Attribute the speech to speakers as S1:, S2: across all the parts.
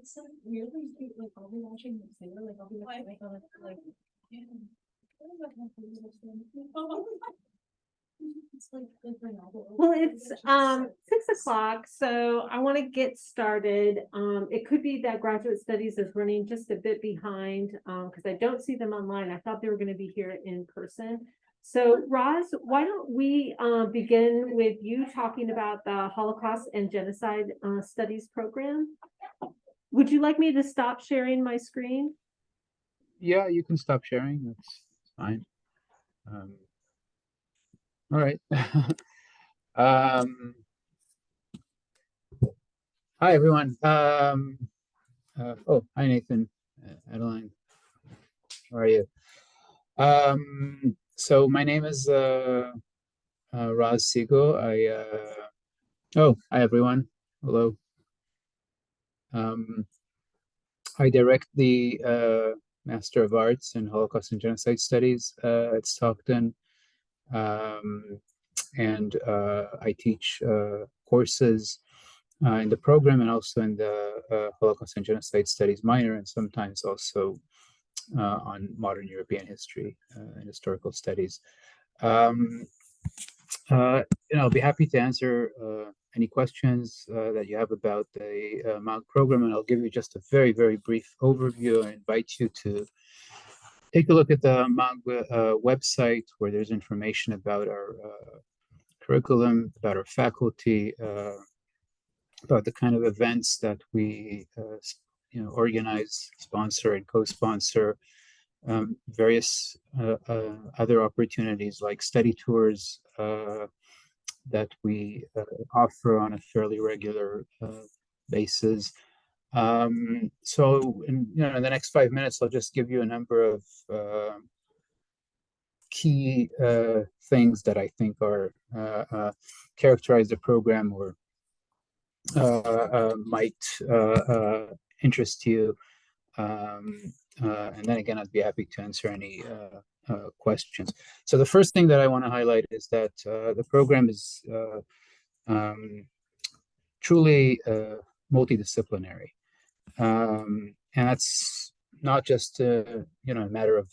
S1: It's like really cute. Like I'll be watching this there. Like I'll be like on like. Yeah. It's like
S2: Well, it's 6 o'clock, so I want to get started. It could be that graduate studies is running just a bit behind because I don't see them online. I thought they were going to be here in person. So, Roz, why don't we begin with you talking about the Holocaust and Genocide Studies program? Would you like me to stop sharing my screen?
S3: Yeah, you can stop sharing. That's fine. All right. Hi, everyone. Oh, hi, Nathan, Adeline. How are you? So my name is Raz Siegel. Oh, hi, everyone. Hello. I direct the Master of Arts in Holocaust and Genocide Studies at Stockton. And I teach courses in the program and also in the Holocaust and Genocide Studies minor, and sometimes also on modern European history and historical studies. I'll be happy to answer any questions that you have about the MOG program, and I'll give you just a very, very brief overview. I invite you to take a look at the MOG website, where there's information about our curriculum, about our faculty, about the kind of events that we organize, sponsor, and co-sponsor, various other opportunities like study tours that we offer on a fairly regular basis. So in the next 5 minutes, I'll just give you a number of key things that I think are characterize the program or might interest you. And then again, I'd be happy to answer any questions. So the first thing that I want to highlight is that the program is truly multidisciplinary. And that's not just a matter of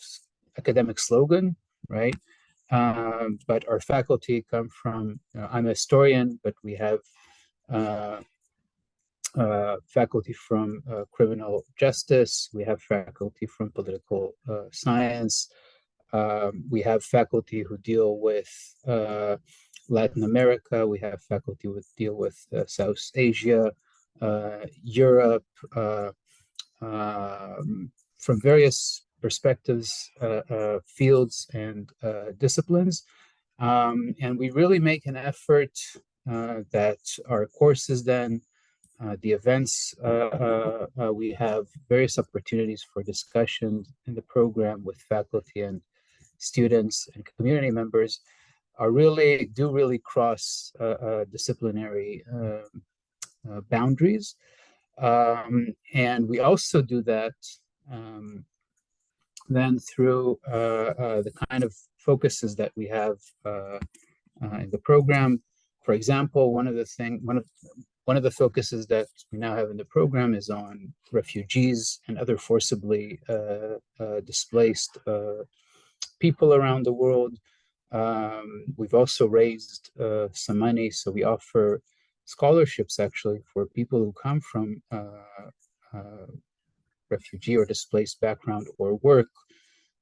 S3: academic slogan, right? But our faculty come from, I'm a historian, but we have faculty from criminal justice, we have faculty from political science, we have faculty who deal with Latin America, we have faculty who deal with South Asia, Europe, from various perspectives, fields, and disciplines. And we really make an effort that our courses then, the events, we have various opportunities for discussion in the program with faculty and students and community members do really cross disciplinary boundaries. And we also do that then through the kind of focuses that we have in the program. For example, one of the focuses that we now have in the program is on refugees and other forcibly displaced people around the world. We've also raised some money, so we offer scholarships actually for people who come from refugee or displaced background or work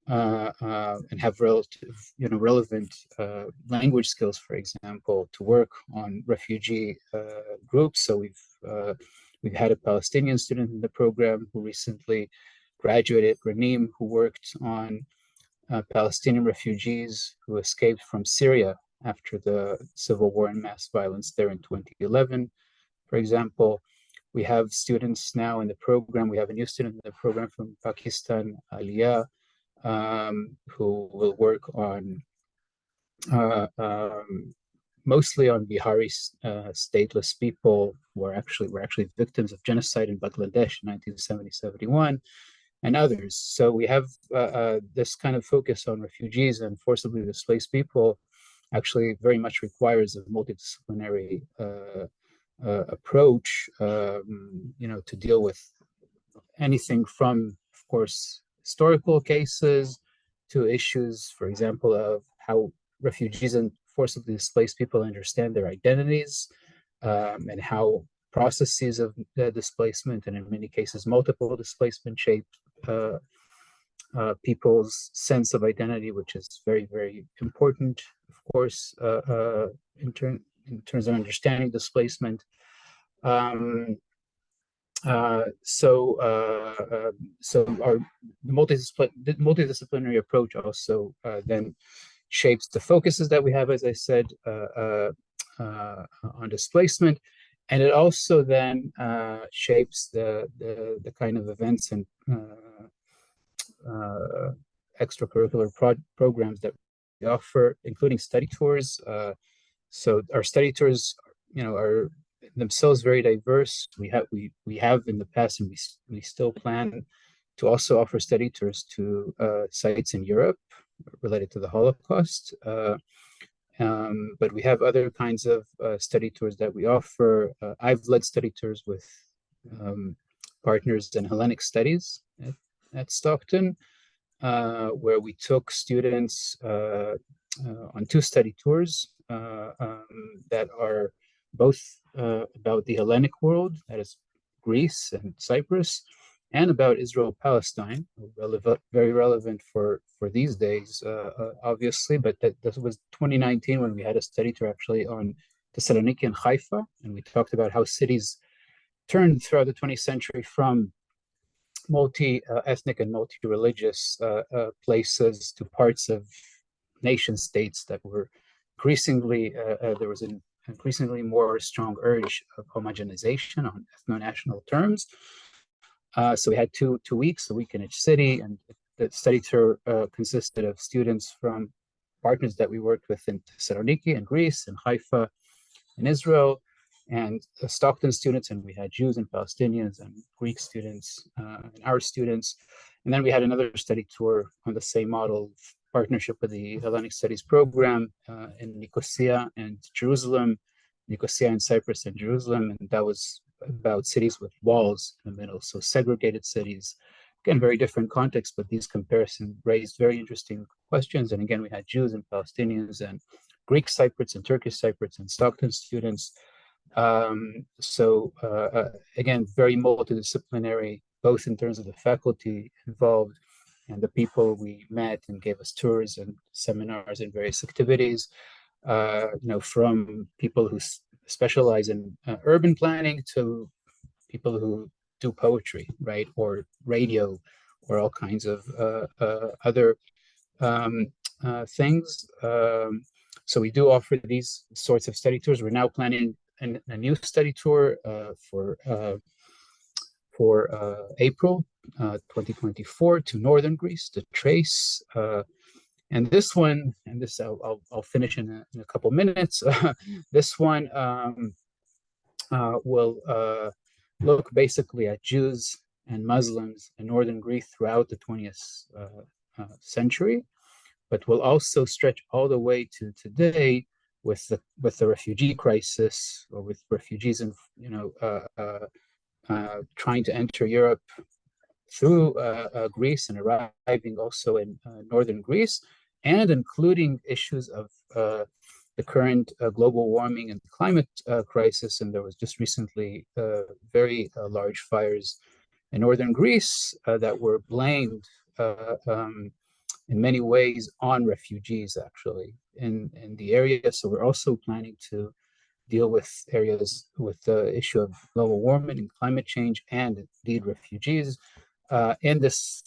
S3: and have relevant language skills, for example, to work on refugee groups. So we've had a Palestinian student in the program who recently graduated, Ranim, who worked on Palestinian refugees who escaped from Syria after the civil war and mass violence there in 2011, for example. We have students now in the program. We have a new student in the program from Pakistan, Aliyah, who will work on mostly on Bihari stateless people who were actually victims of genocide in Bangladesh in 1970-71, and others. So we have this kind of focus on refugees and forcibly displaced people actually very much requires a multidisciplinary approach, to deal with anything from, of course, historical cases to issues, for example, of how refugees and forcibly displaced people understand their identities, and how processes of displacement, and in many cases multiple displacement, shape people's sense of identity, which is very, very important, of course, in terms of understanding displacement. So our multidisciplinary approach also then shapes the focuses that we have, as I said, on displacement, and it also then shapes the kind of events and extracurricular programs that we offer, including study tours. So our study tours, are themselves very diverse. We have in the past, and we still plan to also offer study tours to sites in Europe related to the Holocaust. But we have other kinds of study tours that we offer. I've led study tours with partners in Hellenic Studies at Stockton, where we took students on 2 study tours that are both about the Hellenic world, that is Greece and Cyprus, and about Israel-Palestine, very relevant for these days, obviously. But this was 2019 when we had a study tour actually on Thessaloniki and Haifa, and we talked about how cities turned throughout the 20th century from multi-ethnic and multi-religious places to parts of nation states that were increasingly, there was an increasingly more strong urge of homogenization on ethno-national terms. So we had two weeks, a week in each city, and the study tour consisted of students from partners that we worked with in Thessaloniki and Greece and Haifa in Israel, and Stockton students, and we had Jews and Palestinians and Greek students and our students. And then we had another study tour on the same model of partnership with the Hellenic Studies program in Nicosia and Jerusalem, Nicosia and Cyprus and Jerusalem, and that was about cities with walls in the middle, so segregated cities. Again, very different context, but these comparisons raised very interesting questions. And again, we had Jews and Palestinians and Greek Cypriots and Turkish Cypriots and Stockton students. Again, very multidisciplinary, both in terms of the faculty involved and the people we met and gave us tours and seminars and various activities, from people who specialize in urban planning to people who do poetry, right, or radio, or all kinds of other things. So we do offer these sorts of study tours. We're now planning a new study tour for April 2024 to northern Greece, to Thrace. And this one, and this I'll finish in a couple minutes. This one will look basically at Jews and Muslims in northern Greece throughout the 20th century, but will also stretch all the way to today with the refugee crisis, or with refugees and trying to enter Europe through Greece and arriving also in northern Greece, and including issues of the current global warming and climate crisis. And there was just recently very large fires in northern Greece that were blamed in many ways on refugees, actually, in the area. So we're also planning to deal with areas with the issue of global warming and climate change, and indeed refugees, in this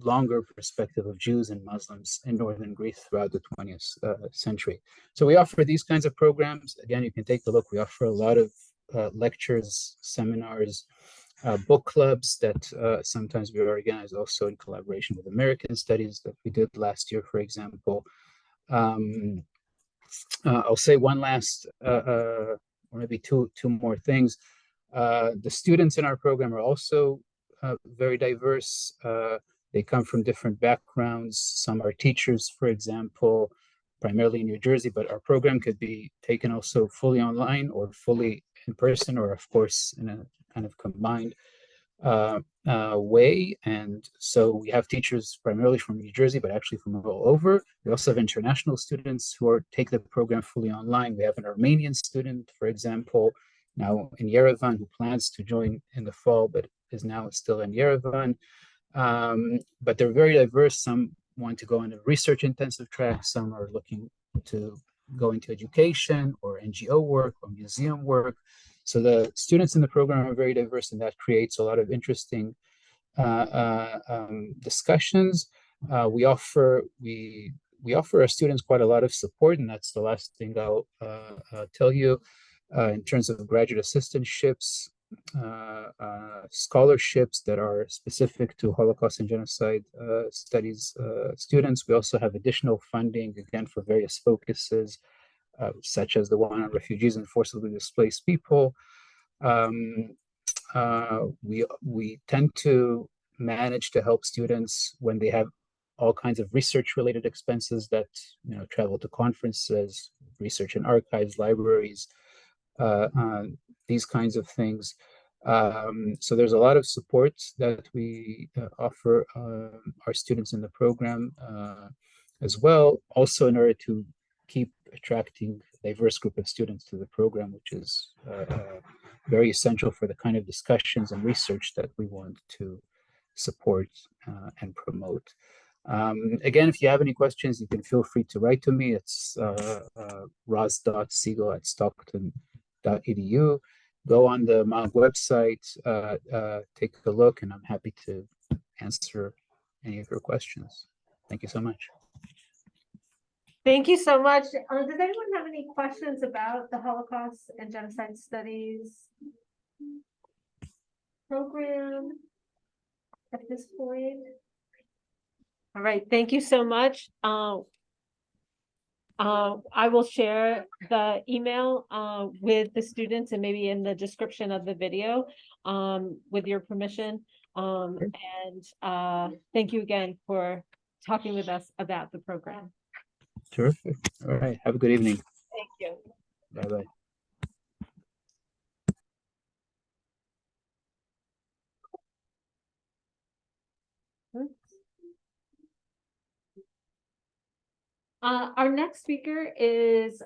S3: longer perspective of Jews and Muslims in northern Greece throughout the 20th century. So we offer these kinds of programs. Again, you can take a look. We offer a lot of lectures, seminars, book clubs that sometimes we organize also in collaboration with American Studies that we did last year, for example. I'll say one last, or maybe two more things. The students in our program are also very diverse. They come from different backgrounds. Some are teachers, for example, primarily in New Jersey, but our program could be taken also fully online or fully in person, or of course in a kind of combined way. And so we have teachers primarily from New Jersey, but actually from all over. We also have international students who take the program fully online. We have an Armenian student, for example, now in Yerevan, who plans to join in the fall, but is now still in Yerevan. But they're very diverse. Some want to go on a research intensive track. Some are looking to go into education or NGO work or museum work. So the students in the program are very diverse, and that creates a lot of interesting discussions. We offer our students quite a lot of support, and that's the last thing I'll tell you. In terms of graduate assistantships, scholarships that are specific to Holocaust and genocide studies students. We also have additional funding, again, for various focuses, such as the one on refugees and forcibly displaced people. We tend to manage to help students when they have all kinds of research-related expenses that travel to conferences, research in archives, libraries, these kinds of things. So there's a lot of support that we offer our students in the program as well, also in order to keep attracting a diverse group of students to the program, which is very essential for the kind of discussions and research that we want to support and promote. Again, if you have any questions, you can feel free to write to me. It's ros.siegel@stockton.edu. Go on the MOG website, take a look, and I'm happy to answer any of your questions. Thank you so much.
S2: Thank you so much. Does anyone have any questions about the Holocaust and Genocide Studies program at this point? All right, thank you so much. I will share the email with the students and maybe in the description of the video with your permission. And thank you again for talking with us about the program.
S3: Terrific. All right. Have a good evening.
S2: Thank you.
S3: Bye-bye.
S2: Our next speaker is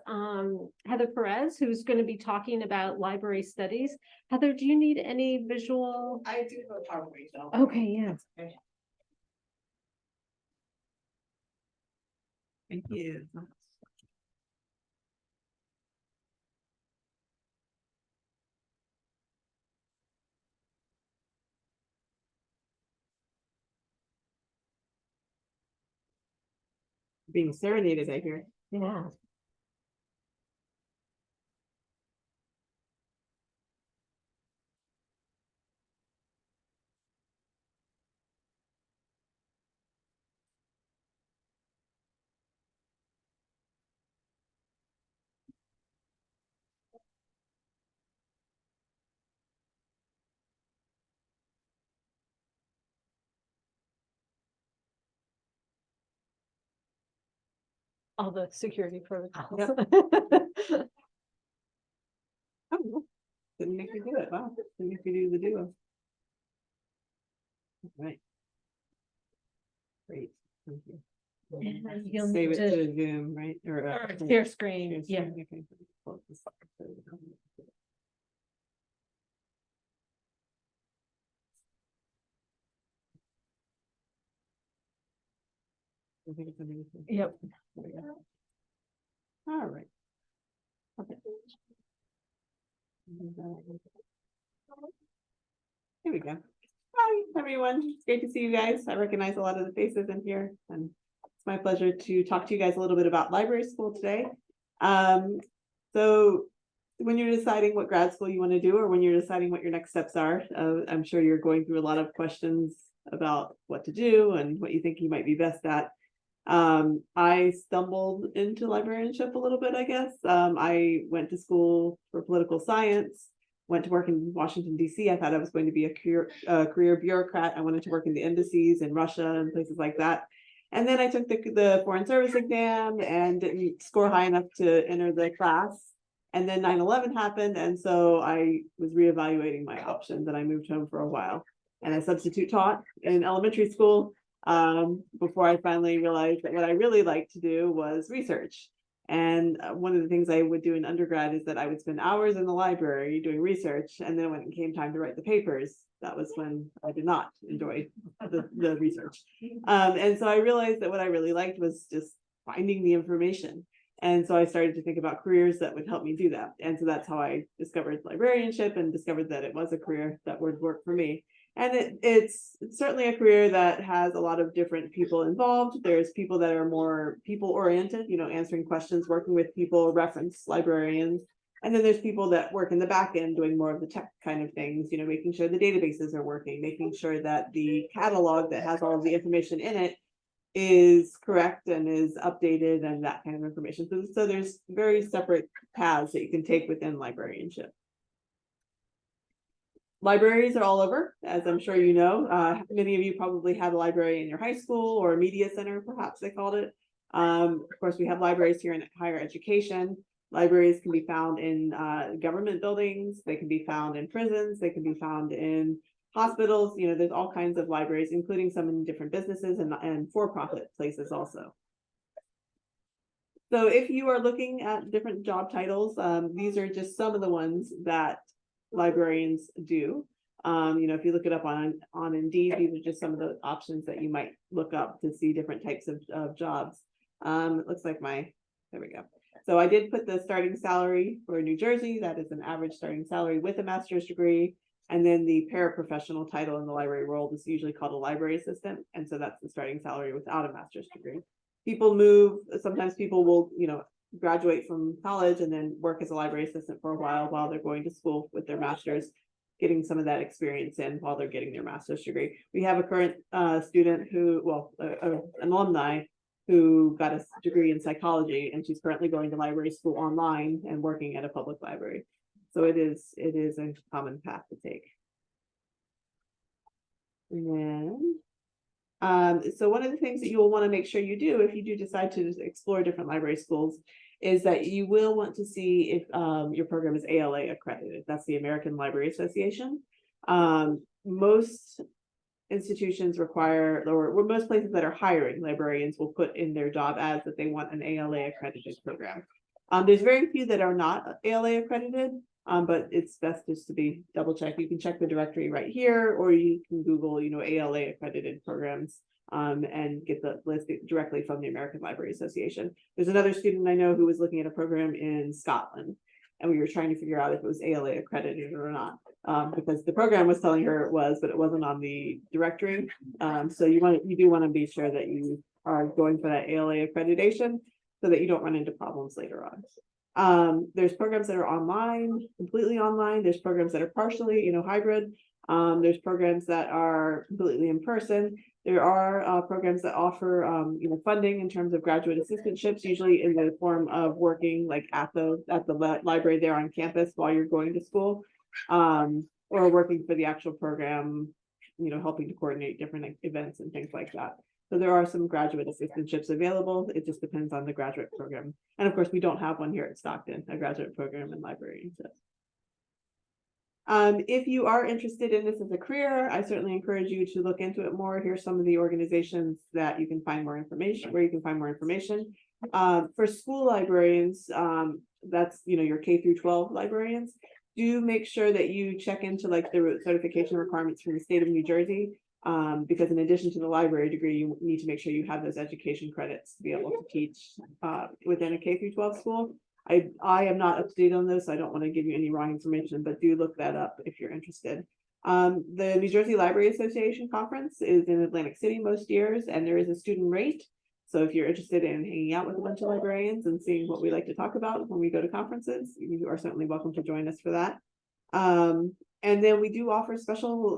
S2: Heather Perez, who's going to be talking about library studies. Heather, do you need any visual?
S1: I do have a PowerPoint though.
S2: Okay, yeah.
S1: Okay. Thank you. Being serenaded, I hear.
S2: Yeah. All the security protocols.
S1: Oh, didn't make me do it. Wow, didn't make me do the duo. Right. Great. Thank you.
S2: And you'll
S1: Save
S2: need
S1: it
S2: to-
S1: to Zoom, right? Or
S2: Share screen, yeah.
S1: Okay. Close this up. I think it's amazing.
S2: Yep.
S1: There we go. All right. Okay. Here we go. Hi, everyone. It's great to see you guys. I recognize a lot of the faces in here, and it's my pleasure to talk to you guys a little bit about library school today. So when you're deciding what grad school you want to do, or when you're deciding what your next steps are, I'm sure you're going through a lot of questions about what to do and what you think you might be best at. I stumbled into librarianship a little bit, I guess. I went to school for political science, went to work in Washington, D.C. I thought I was going to be a career bureaucrat. I wanted to work in the embassies in Russia and places like that. And then I took the Foreign Service exam and didn't score high enough to enter the class. And then 9/11 happened. And so I was reevaluating my options and I moved home for a while. and I substitute taught in elementary school before I finally realized that what I really liked to do was research. And one of the things I would do in undergrad is that I would spend hours in the library doing research. And then when it came time to write the papers, that was when I did not enjoy the research. And so I realized that what I really liked was just finding the information. And so I started to think about careers that would help me do that. And so that's how I discovered librarianship and discovered that it was a career that would work for me. And it's certainly a career that has a lot of different people involved. There's people that are more people oriented, answering questions, working with people, reference librarians. And then there's people that work in the back end doing more of the tech kind of things, making sure the databases are working, making sure that the catalog that has all of the information in it is correct and is updated and that kind of information. So there's very separate paths that you can take within librarianship. Libraries are all over, as I'm sure you know. Many of you probably had a library in your high school or a media center, perhaps they called it. Of course, we have libraries here in higher education. Libraries can be found in government buildings. They can be found in prisons. They can be found in hospitals. There's all kinds of libraries, including some in different businesses and for-profit places also. So if you are looking at different job titles, these are just some of the ones that librarians do. If you look it up on Indeed, these are just some of the options that you might look up to see different types of jobs. It looks like there we go. So I did put the starting salary for New Jersey. That is an average starting salary with a master's degree. And then the paraprofessional title in the library world is usually called a library assistant. And so that's the starting salary without a master's degree. People move, sometimes people will, graduate from college and then work as a library assistant for a while they're going to school with their master's, getting some of that experience in while they're getting their master's degree. We have a current student an alumni who got a degree in psychology, and she's currently going to library school online and working at a public library. So it is a common path to take. And then, so one of the things that you will want to make sure you do if you do decide to explore different library schools is that you will want to see if your program is ALA accredited. That's the American Library Association. Most institutions require, or most places that are hiring librarians will put in their job ads that they want an ALA accredited program. There's very few that are not ALA accredited, but it's best just to be double check. You can check the directory right here, or you can Google, ALA accredited programs and get the list directly from the American Library Association. There's another student I know who was looking at a program in Scotland, and we were trying to figure out if it was ALA accredited or not, because the program was telling her it was, but it wasn't on the directory. So you do want to be sure that you are going for that ALA accreditation so that you don't run into problems later on. There's programs that are online, completely online. There's programs that are partially, hybrid. There's programs that are completely in person. There are programs that offer, funding in terms of graduate assistantships, usually in the form of working like at the library there on campus while you're going to school, or working for the actual program, helping to coordinate different events and things like that. So there are some graduate assistantships available. It just depends on the graduate program. And of course, we don't have one here at Stockton, a graduate program in librarianship. If you are interested in this as a career, I certainly encourage you to look into it more. Here's some of the organizations that you can find more information, where you can find more information. For school librarians, that's, your K through 12 librarians. Do make sure that you check into like the certification requirements from the state of New Jersey. Because in addition to the library degree, you need to make sure you have those education credits to be able to teach within a K through 12 school. I am not up to date on this, so I don't want to give you any wrong information, but do look that up if you're interested. The New Jersey Library Association conference is in Atlantic City most years, and there is a student rate. So if you're interested in hanging out with a bunch of librarians and seeing what we like to talk about when we go to conferences, you are certainly welcome to join us for that. And then we do offer special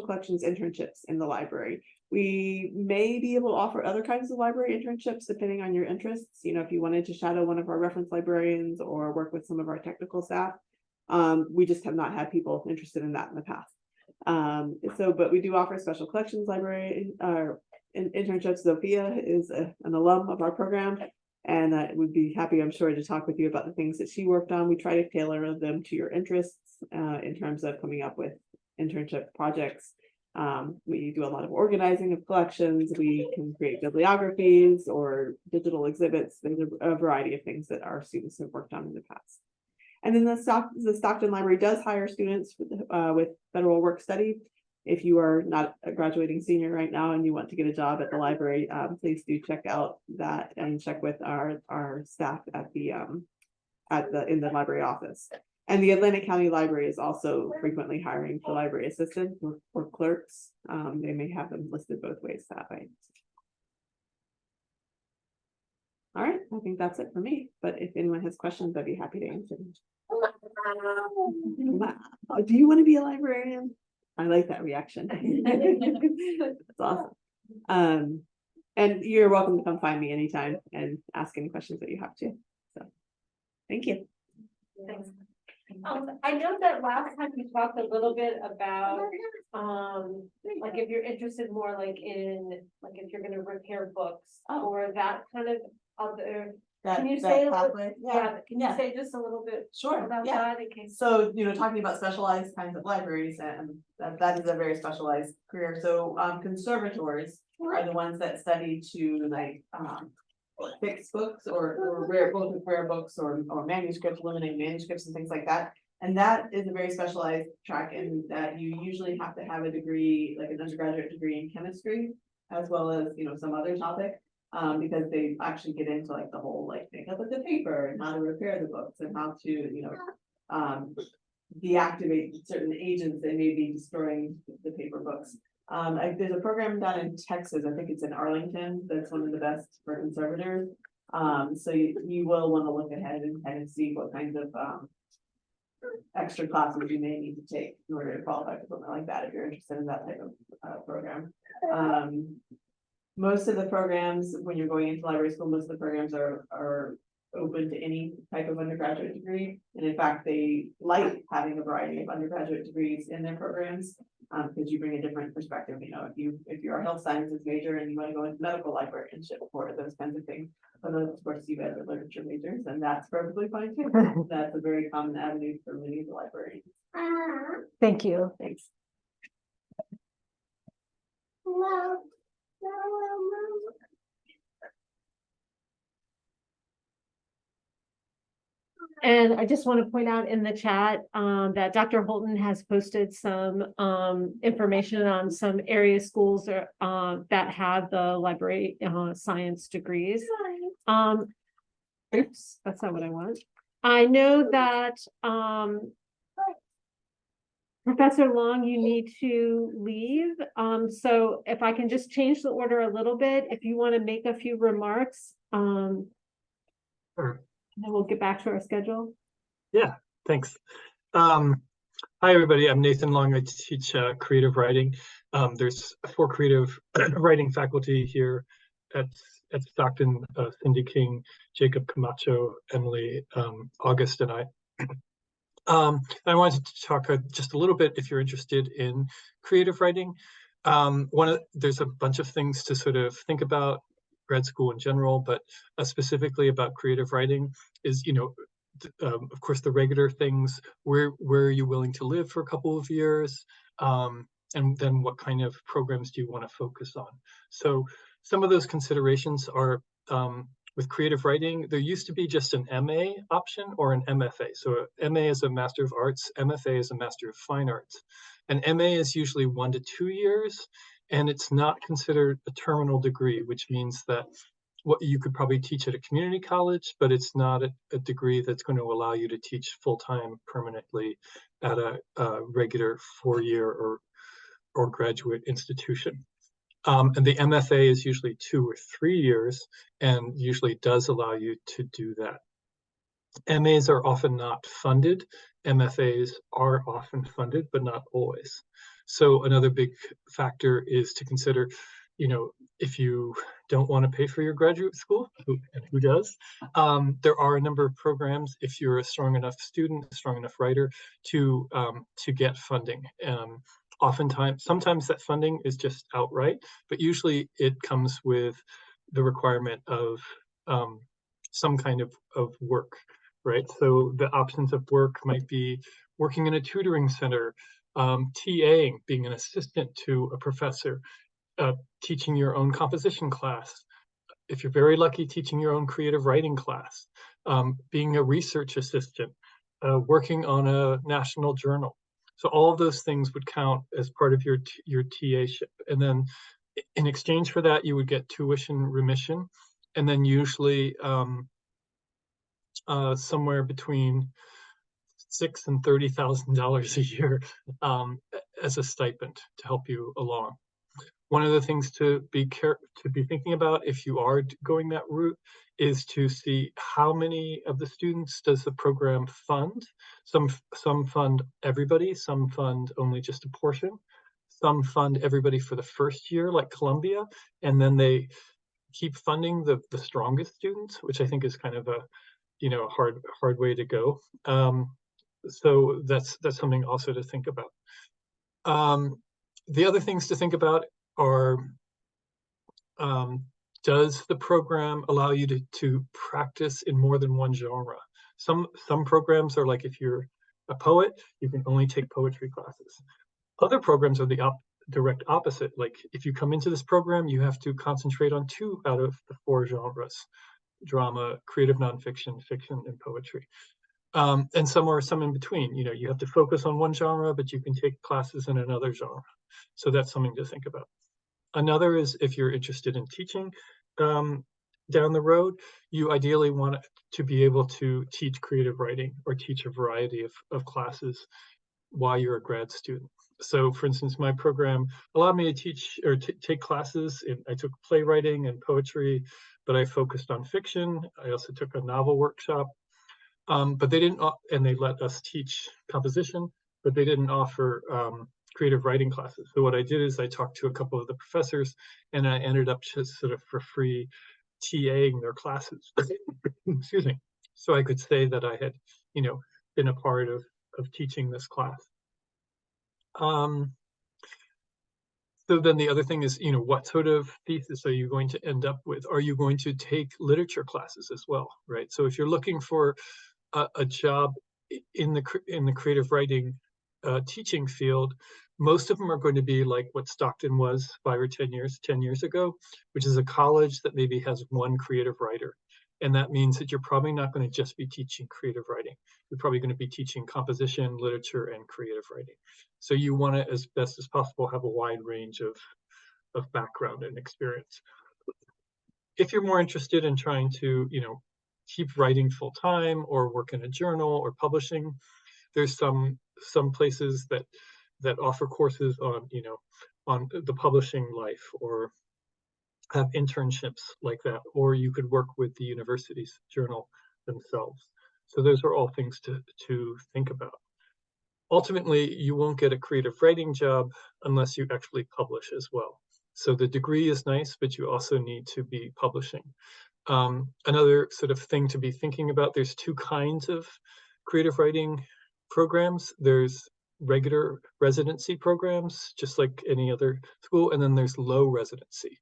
S1: collections internships in the library. We may be able to offer other kinds of library internships depending on your interests. If you wanted to shadow one of our reference librarians or work with some of our technical staff, we just have not had people interested in that in the past. But we do offer special collections library internships. Sophia is an alum of our program, and would be happy, I'm sure, to talk with you about the things that she worked on. We try to tailor them to your interests in terms of coming up with internship projects We do a lot of organizing of collections. We can create bibliographies or digital exhibits. There's a variety of things that our students have worked on in the past. And then the Stockton Library does hire students with federal work study. If you are not a graduating senior right now and you want to get a job at the library, please do check out that and check with our staff at in the library office. And the Atlantic County Library is also frequently hiring for library assistants or clerks. They may have them listed both ways that way. All right, I think that's it for me. But if anyone has questions, I'd be happy to answer them. Wow. Do you want to be a librarian? I like that reaction. That's awesome. And you're welcome to come find me anytime and ask any questions that you have to. So thank you.
S2: Thanks. I know that last time we talked a little bit about, like if you're interested more like in, like if you're gonna repair books or that kind of other. Can you say a little, can you say just a little bit about that in case?
S1: So, talking about specialized kinds of libraries, and that is a very specialized career. So, conservators are the ones that study to like fix books or rare books or manuscripts, eliminate manuscripts and things like that. And that is a very specialized track, in that you usually have to have a degree, like an undergraduate degree in chemistry, as well as some other topic. Because they actually get into like the whole like makeup of the paper and how to repair the books and how to deactivate certain agents that may be destroying the paper books. There's a program down in Texas, I think it's in Arlington, that's one of the best for conservators. So you will want to look ahead and kind of see what kinds of extra classes you may need to take in order to qualify for something like that if you're interested in that type of program. Most of the programs, when you're going into library school, most of the programs are open to any type of undergraduate degree. And in fact, they like having a variety of undergraduate degrees in their programs because you bring a different perspective. If you're a health sciences major and you want to go into medical librarianship for those kinds of things, but then of course you guys are literature majors, and that's perfectly fine too. That's a very common avenue for many of the librarians.
S2: Thank you.
S1: Thanks.
S2: And I just want to point out in the chat that Dr. Holton has posted some information on some area schools that have the library science degrees. Oops, that's not what I want. I know that Professor Long, you need to leave. So if I can just change the order a little bit, if you want to make a few remarks,
S4: Sure.
S2: and then we'll get back to our schedule.
S4: Yeah, thanks. Hi, everybody. I'm Nathan Long. I teach creative writing. There's 4 creative writing faculty here at Stockton: Cindy King, Jacob Camacho, Emily, August, and I. I wanted to talk just a little bit, if you're interested in creative writing. There's a bunch of things to sort of think about grad school in general, but specifically about creative writing is, of course, the regular things. Where are you willing to live for a couple of years? And then what kind of programs do you want to focus on? So some of those considerations are, with creative writing, there used to be just an MA option or an MFA. So MA is a Master of Arts, MFA is a Master of Fine Arts. And MA is usually 1 to 2 years, and it's not considered a terminal degree, which means that what you could probably teach at a community college, but it's not a degree that's going to allow you to teach full-time permanently at a regular 4-year or graduate institution. And the MFA is usually 2 or 3 years and usually does allow you to do that. MAs are often not funded. MFAs are often funded, but not always. So another big factor is to consider, if you don't want to pay for your graduate school, who does, there are a number of programs if you're a strong enough student, a strong enough writer to get funding. Sometimes that funding is just outright, but usually it comes with the requirement of some kind of work, right? So the options of work might be working in a tutoring center, TAing, being an assistant to a professor, teaching your own composition class. If you're very lucky, teaching your own creative writing class, being a research assistant, working on a national journal. So all of those things would count as part of your TA-ship. And then in exchange for that, you would get tuition remission, and then usually somewhere between $6,000 and $30,000 a year as a stipend to help you along. One of the things to be thinking about if you are going that route is to see how many of the students does the program fund. Some fund everybody, some fund only just a portion. Some fund everybody for the first year, like Columbia, and then they keep funding the strongest students, which I think is kind of a hard way to go. So that's something also to think about. The other things to think about are, does the program allow you to practice in more than one genre? Some programs are like, if you're a poet, you can only take poetry classes. Other programs are the direct opposite. Like, if you come into this program, you have to concentrate on 2 out of the 4 genres: drama, creative nonfiction, fiction, and poetry. And some in between. You have to focus on one genre, but you can take classes in another genre. So that's something to think about. Another is, if you're interested in teaching down the road, you ideally want to be able to teach creative writing or teach a variety of classes while you're a grad student. So for instance, my program allowed me to teach or take classes. I took playwriting and poetry, but I focused on fiction. I also took a novel workshop, but they didn't, and they let us teach composition, but they didn't offer creative writing classes. So what I did is I talked to a couple of the professors, and I ended up just sort of for free TAing their classes. Excuse me. So I could say that I had, been a part of teaching this class. So then the other thing is, what sort of thesis are you going to end up with? Are you going to take literature classes as well, right? So if you're looking for a job in the creative writing teaching field, most of them are going to be like what Stockton was 5 or 10 years ago, which is a college that maybe has one creative writer. And that means that you're probably not going to just be teaching creative writing. You're probably going to be teaching composition, literature, and creative writing. So you want to, as best as possible, have a wide range of background and experience. If you're more interested in trying to, keep writing full time or work in a journal or publishing, there's some places that offer courses on, on the publishing life, or have internships like that, or you could work with the university's journal themselves. So those are all things to think about. Ultimately, you won't get a creative writing job unless you actually publish as well. So the degree is nice, but you also need to be publishing. Another sort of thing to be thinking about, there's 2 kinds of creative writing programs. There's regular residency programs, just like any other school, and then there's low residency.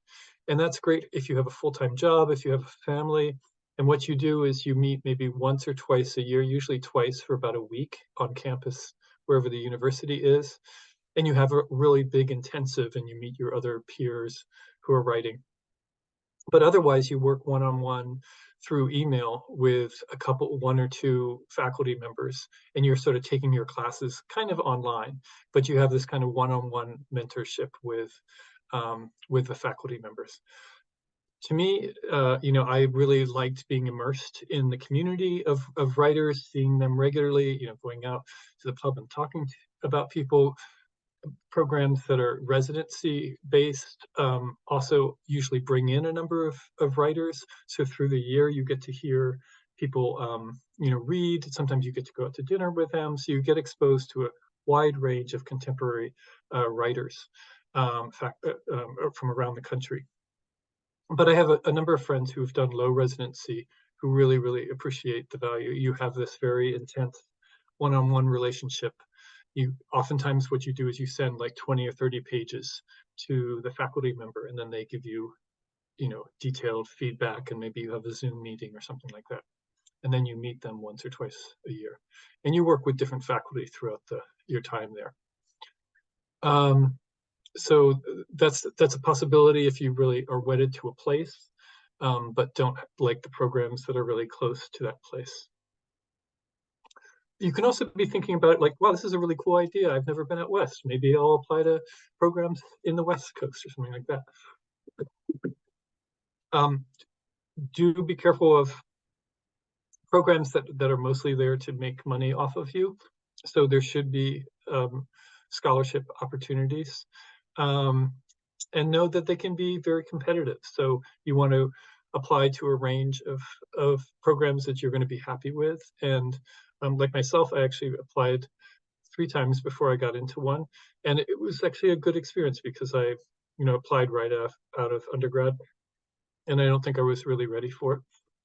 S4: And that's great if you have a full-time job, if you have a family. And what you do is you meet maybe once or twice a year, usually twice for about a week on campus, wherever the university is. And you have a really big intensive, and you meet your other peers who are writing. But otherwise, you work one-on-one through email with 1 or 2 faculty members, and you're sort of taking your classes kind of online, but you have this kind of one-on-one mentorship with the faculty members. To me, I really liked being immersed in the community of writers, seeing them regularly, going out to the pub and talking about people. Programs that are residency based also usually bring in a number of writers. So through the year, you get to hear people, read. Sometimes you get to go out to dinner with them. So you get exposed to a wide range of contemporary writers from around the country. But I have a number of friends who have done low residency who really, really appreciate the value. You have this very intense one-on-one relationship. Oftentimes what you do is you send like 20 or 30 pages to the faculty member, and then they give you, detailed feedback, and maybe you have a Zoom meeting or something like that. And then you meet them once or twice a year, and you work with different faculty throughout your time there. So that's a possibility if you really are wedded to a place, but don't like the programs that are really close to that place. You can also be thinking about it like, wow, this is a really cool idea. I've never been out west. Maybe I'll apply to programs in the West Coast or something like that. Do be careful of programs that are mostly there to make money off of you. So there should be scholarship opportunities. And know that they can be very competitive. So you want to apply to a range of programs that you're going to be happy with. And like myself, I actually applied 3 times before I got into one. And it was actually a good experience because I, applied right out of undergrad. And I don't think I was really ready for it.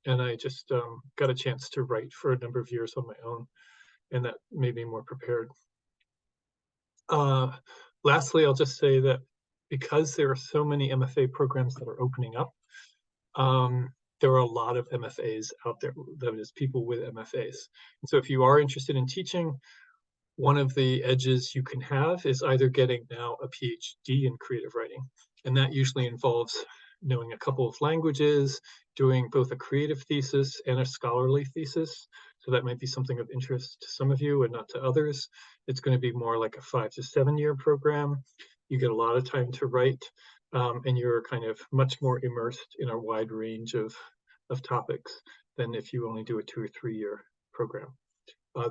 S4: And I just got a chance to write for a number of years on my own. And that made me more prepared. Lastly, I'll just say that because there are so many MFA programs that are opening up, there are a lot of MFAs out there, that is, people with MFAs. And so if you are interested in teaching, one of the edges you can have is either getting now a PhD in creative writing. And that usually involves knowing a couple of languages, doing both a creative thesis and a scholarly thesis. So that might be something of interest to some of you and not to others. It's going to be more like a 5 to 7 year program. You get a lot of time to write, and you're kind of much more immersed in a wide range of topics than if you only do a 2 or 3 year program.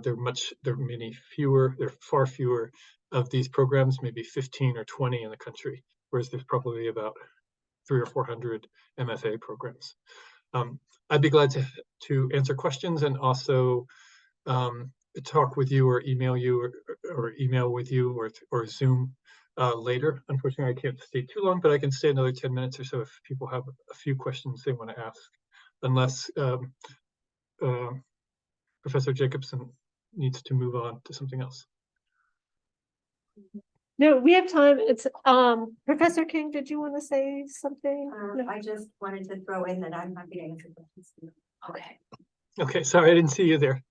S4: There are far fewer of these programs, maybe 15 or 20 in the country, whereas there's probably about 300 or 400 MFA programs. I'd be glad to answer questions and also talk with you or email you or email with you or Zoom later. Unfortunately, I can't stay too long, but I can stay another 10 minutes or so if people have a few questions they want to ask, unless Professor Jacobson needs to move on to something else.
S2: No, we have time. It's Professor King, did you want to say something? No.
S5: I just wanted to throw in that I'm happy to answer questions.
S2: Okay.
S4: Okay, sorry, I didn't see you there.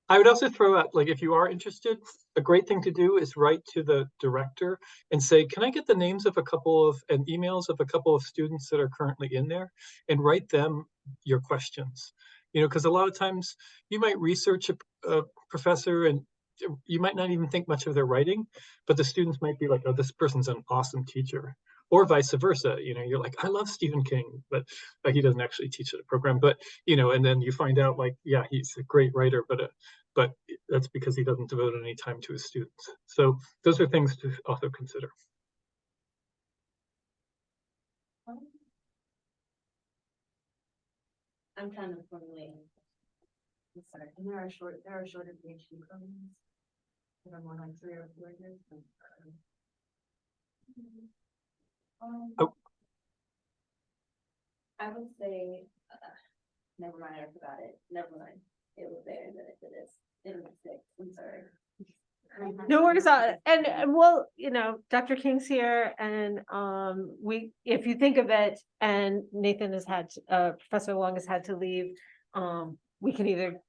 S4: I would also throw out, like, if you are interested, a great thing to do is write to the director and say, can I get the names of and emails of a couple of students that are currently in there, and write them your questions. Because a lot of times you might research a professor and you might not even think much of their writing, but the students might be like, oh, this person's an awesome teacher. Or vice versa, you're like, I love Stephen King, but he doesn't actually teach at a program. But and then you find out, like, yeah, he's a great writer, but that's because he doesn't devote any time to his students. So those are things to also consider.
S5: I'm kind of formulating. Sorry, and there are shorter PhD programs that are more like 3 or 4 years. I would say, never mind, I forgot it. Never mind. It was there, but it is. It was 6. I'm sorry.
S2: No worries. And well, Dr. King's here, and if you think of it, and Nathan Professor Long has had to leave, we can either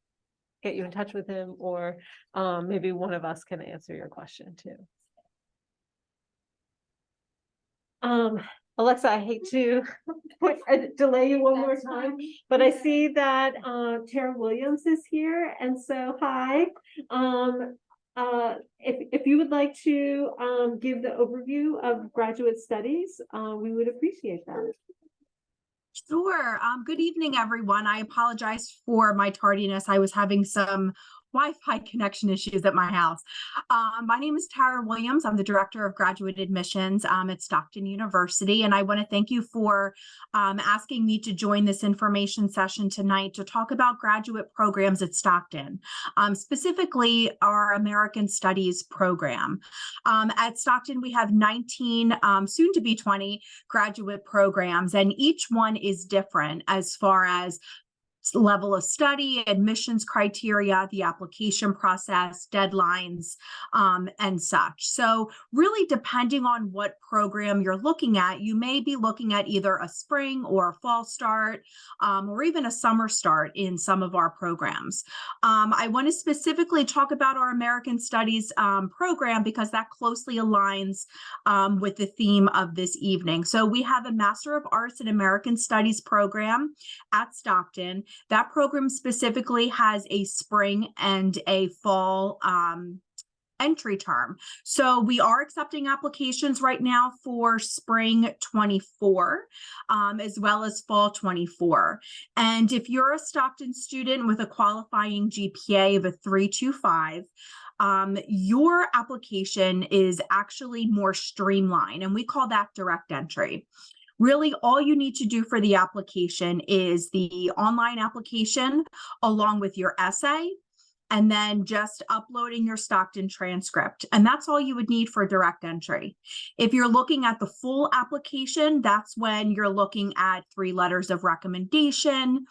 S2: get you in touch with him, or maybe one of us can answer your question too. Alexa, I hate to delay you one more time, but I see that Tara Williams is here, and so hi. If you would like to give the overview of graduate studies, we would appreciate that.
S6: Sure. Good evening, everyone. I apologize for my tardiness. I was having some Wi-Fi connection issues at my house. My name is Tara Williams. I'm the Director of Graduate Admissions at Stockton University, and I want to thank you for asking me to join this information session tonight to talk about graduate programs at Stockton, specifically our American Studies program. At Stockton, we have 19, soon to be 20 graduate programs, and each one is different as far as level of study, admissions criteria, the application process, deadlines, and such. So really, depending on what program you're looking at, you may be looking at either a spring or a fall start, or even a summer start in some of our programs. I want to specifically talk about our American Studies program because that closely aligns with the theme of this evening. So we have a Master of Arts in American Studies program at Stockton. That program specifically has a spring and a fall entry term. So we are accepting applications right now for spring 24, as well as fall 24. And if you're a Stockton student with a qualifying GPA of a 3.25, your application is actually more streamlined, and we call that direct entry. Really, all you need to do for the application is the online application along with your essay, and then just uploading your Stockton transcript. And that's all you would need for direct entry. If you're looking at the full application, that's when you're looking at 3 letters of recommendation.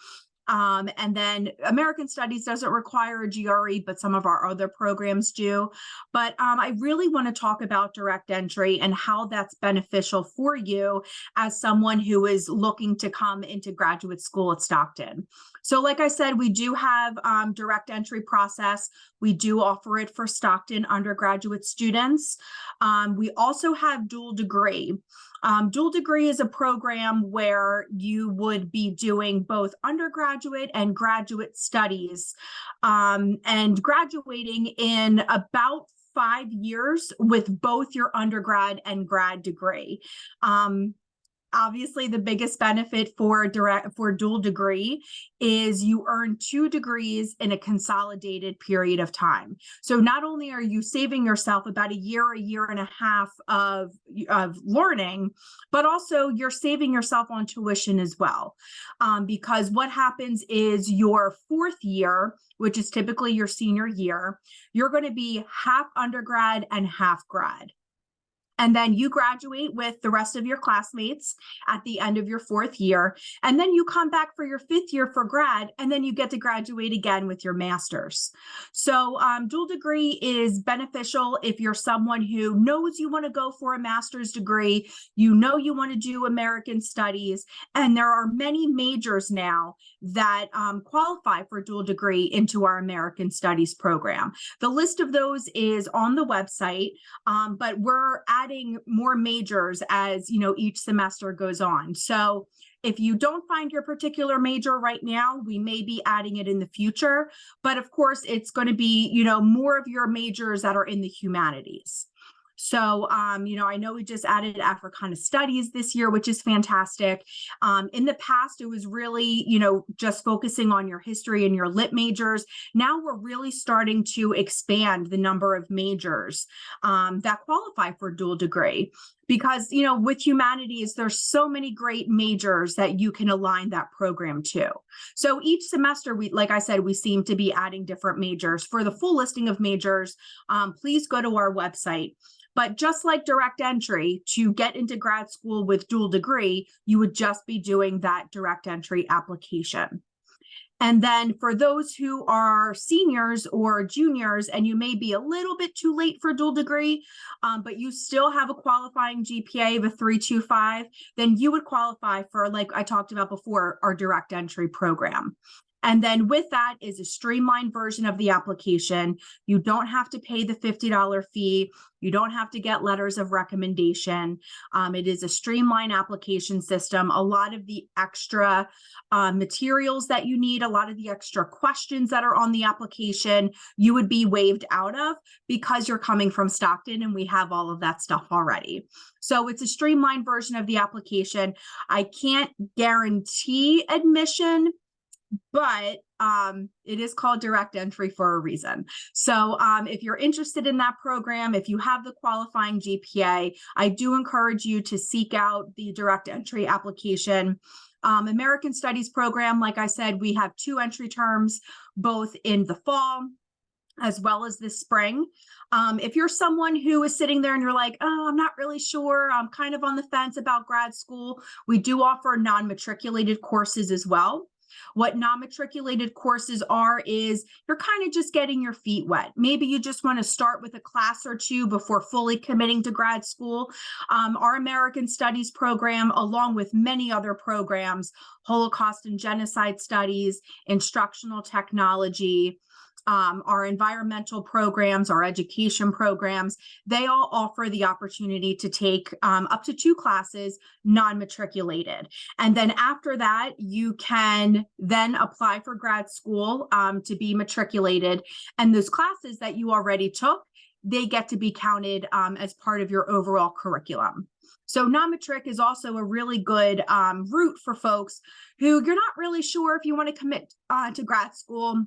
S6: And then American Studies doesn't require a GRE, but some of our other programs do. But I really want to talk about direct entry and how that's beneficial for you as someone who is looking to come into graduate school at Stockton. So like I said, we do have direct entry process. We do offer it for Stockton undergraduate students. We also have dual degree. Dual degree is a program where you would be doing both undergraduate and graduate studies, and graduating in about 5 years with both your undergrad and grad degree. Obviously, the biggest benefit for dual degree is you earn 2 degrees in a consolidated period of time. So not only are you saving yourself about a year and a half of learning, but also you're saving yourself on tuition as well. Because what happens is your 4th year, which is typically your senior year, you're going to be half undergrad and half grad. And then you graduate with the rest of your classmates at the end of your 4th year. And then you come back for your 5th year for grad, and then you get to graduate again with your master's. So dual degree is beneficial if you're someone who knows you want to go for a master's degree, you know you want to do American Studies, and there are many majors now that qualify for dual degree into our American Studies program. The list of those is on the website, but we're adding more majors as each semester goes on. So if you don't find your particular major right now, we may be adding it in the future, but of course it's going to be more of your majors that are in the humanities. So, I know we just added Africana Studies this year, which is fantastic. In the past, it was really, just focusing on your history and your lit majors. Now we're really starting to expand the number of majors that qualify for dual degree. Because, with humanities, there's so many great majors that you can align that program to. So each semester, like I said, we seem to be adding different majors. For the full listing of majors, please go to our website. But just like direct entry, to get into grad school with dual degree, you would just be doing that direct entry application. And then for those who are seniors or juniors, and you may be a little bit too late for dual degree, but you still have a qualifying GPA of a 3.25, then you would qualify for, like I talked about before, our direct entry program. And then with that is a streamlined version of the application. You don't have to pay the $50 fee. You don't have to get letters of recommendation. It is a streamlined application system. A lot of the extra materials that you need, a lot of the extra questions that are on the application, you would be waived out of because you're coming from Stockton and we have all of that stuff already. So it's a streamlined version of the application. I can't guarantee admission, but it is called direct entry for a reason. So if you're interested in that program, if you have the qualifying GPA, I do encourage you to seek out the direct entry application. American Studies program, like I said, we have 2 entry terms, both in the fall as well as this spring. If you're someone who is sitting there and you're like, oh, I'm not really sure, I'm kind of on the fence about grad school, we do offer non-matriculated courses as well. What non-matriculated courses are is you're kind of just getting your feet wet. Maybe you just want to start with a class or two before fully committing to grad school. Our American Studies program, along with many other programs, Holocaust and Genocide Studies, instructional technology, our environmental programs, our education programs, they all offer the opportunity to take up to 2 classes non-matriculated. And then after that, you can then apply for grad school to be matriculated. And those classes that you already took, they get to be counted as part of your overall curriculum. So non-matric is also a really good route for folks who you're not really sure if you want to commit to grad school.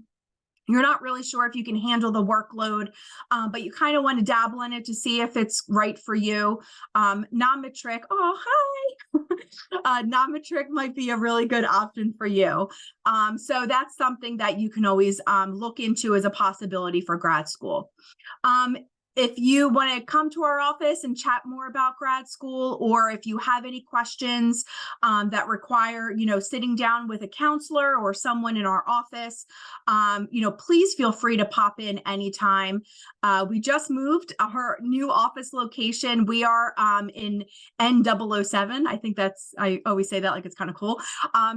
S6: You're not really sure if you can handle the workload, but you kind of want to dabble in it to see if it's right for you. Non-matric, oh, hi. Non-matric might be a really good option for you. So that's something that you can always look into as a possibility for grad school. If you want to come to our office and chat more about grad school, or if you have any questions that require, sitting down with a counselor or someone in our office, please feel free to pop in anytime. We just moved our new office location. We are in N007. I think I always say that like it's kind of cool.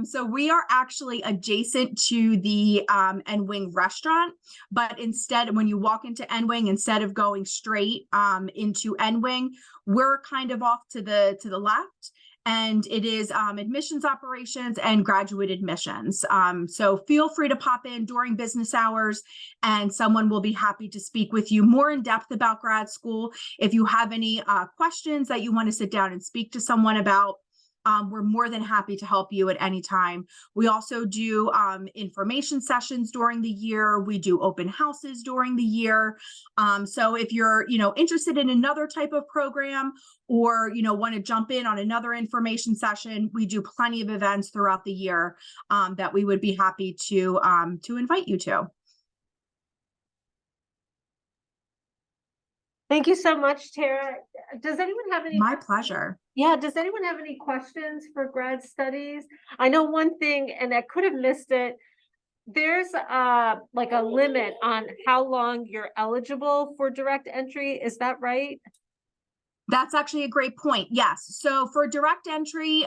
S6: So we are actually adjacent to the N-Wing restaurant, but instead, when you walk into N-Wing, instead of going straight into N-Wing, we're kind of off to the left, and it is admissions operations and graduate admissions. So feel free to pop in during business hours, and someone will be happy to speak with you more in depth about grad school. If you have any questions that you want to sit down and speak to someone about, we're more than happy to help you at any time. We also do information sessions during the year. We do open houses during the year. So if you're, interested in another type of program, or, want to jump in on another information session, we do plenty of events throughout the year that we would be happy to invite you to.
S2: Thank you so much, Tara. Does anyone have any?
S6: My pleasure.
S2: Yeah, does anyone have any questions for grad studies? I know one thing, and I could have missed it. There's like a limit on how long you're eligible for direct entry. Is that right?
S6: That's actually a great point. Yes. So for direct entry,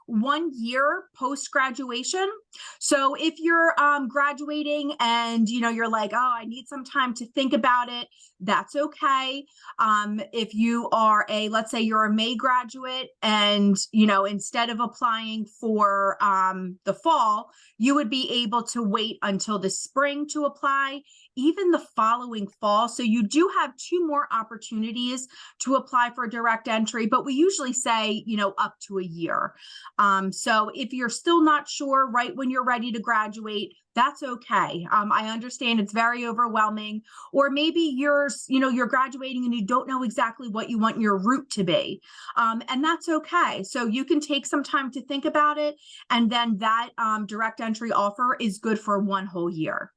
S6: 1 year post-graduation. So if you're graduating and, you're like, oh, I need some time to think about it, that's okay. If you are let's say you're a May graduate and, instead of applying for the fall, you would be able to wait until the spring to apply, even the following fall. So you do have 2 more opportunities to apply for direct entry, but we usually say, up to a year. So if you're still not sure right when you're ready to graduate, that's okay. I understand it's very overwhelming, or maybe you're graduating and you don't know exactly what you want your route to be. And that's okay. So you can take some time to think about it. And then that direct entry offer is good for 1 whole year.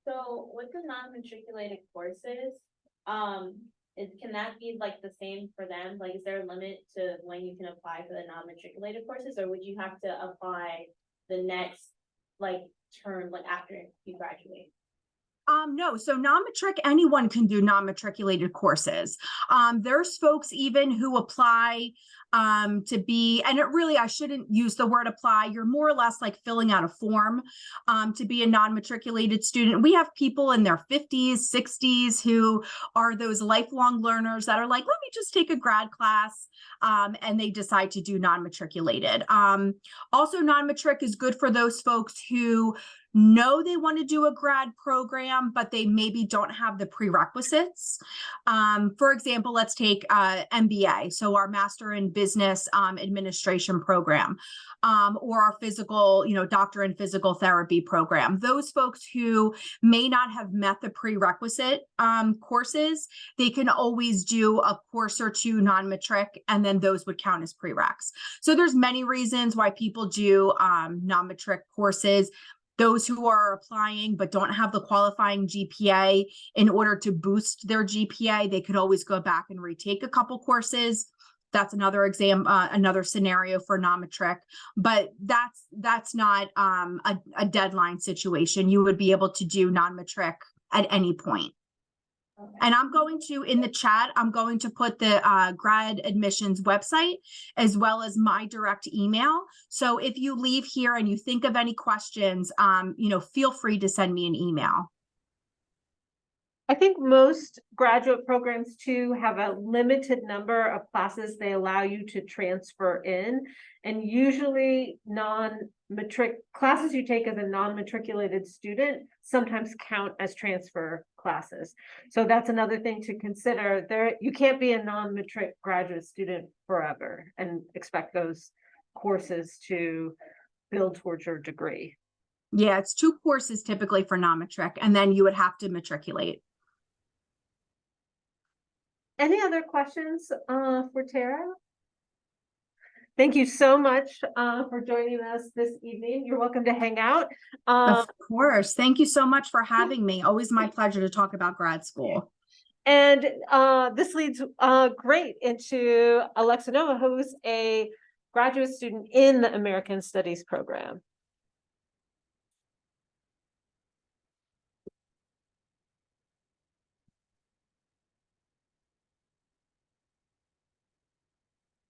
S5: So with the non-matriculated courses, can that be like the same for them? Like, is there a limit to when you can apply for the non-matriculated courses, or would you have to apply the next term, after you graduate?
S6: No, so non-matric, anyone can do non-matriculated courses. There's folks even who apply to be, and I shouldn't use the word apply. You're more or less like filling out a form to be a non-matriculated student. We have people in their 50s, 60s who are those lifelong learners that are like, let me just take a grad class, and they decide to do non-matriculated. Also, non-matric is good for those folks who know they want to do a grad program, but they maybe don't have the prerequisites. For example, let's take MBA, so our Master in Business Administration program, or our physical, Doctor in Physical Therapy program. Those folks who may not have met the prerequisite courses, they can always do a course or 2 non-matric, and then those would count as prereqs. So there's many reasons why people do non-matric courses. Those who are applying but don't have the qualifying GPA, in order to boost their GPA, they could always go back and retake a couple courses. that's another another scenario for non-matric, but that's not a deadline situation. You would be able to do non-matric at any point.
S5: Okay.
S6: And I'm going to, in the chat, I'm going to put the grad admissions website as well as my direct email. So if you leave here and you think of any questions, feel free to send me an email.
S2: I think most graduate programs too have a limited number of classes they allow you to transfer in. And usually non-matric classes you take as a non-matriculated student sometimes count as transfer classes. So that's another thing to consider. You can't be a non-matric graduate student forever and expect those courses to build towards your degree.
S6: Yeah, it's 2 courses typically for non-matric, and then you would have to matriculate.
S2: Any other questions for Tara? Thank you so much for joining us this evening. You're welcome to hang out.
S6: Of course. Thank you so much for having me. Always my pleasure to talk about grad school.
S2: And this leads great into Alexa Nova, who's a graduate student in the American Studies program.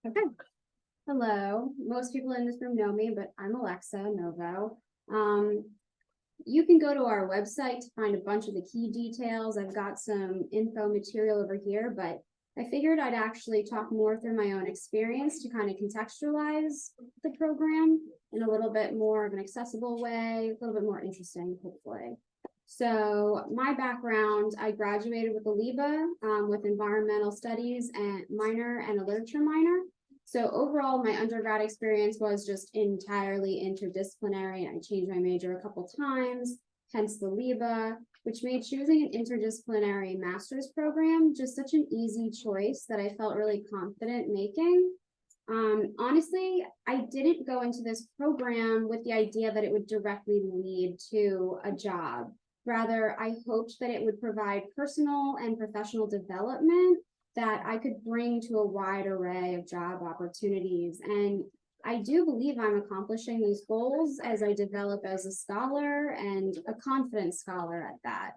S7: Okay. Hello. Most people in this room know me, but I'm Alexa Novo. You can go to our website to find a bunch of the key details. I've got some info material over here, but I figured I'd actually talk more through my own experience to kind of contextualize the program in a little bit more of an accessible way, a little bit more interesting, hopefully. So my background, I graduated with a LIBA with environmental studies and minor and a literature minor. So overall, my undergrad experience was just entirely interdisciplinary. I changed my major a couple times, hence the LIBA, which made choosing an interdisciplinary master's program just such an easy choice that I felt really confident making. Honestly, I didn't go into this program with the idea that it would directly lead to a job. Rather, I hoped that it would provide personal and professional development that I could bring to a wide array of job opportunities. And I do believe I'm accomplishing these goals as I develop as a scholar and a confident scholar at that.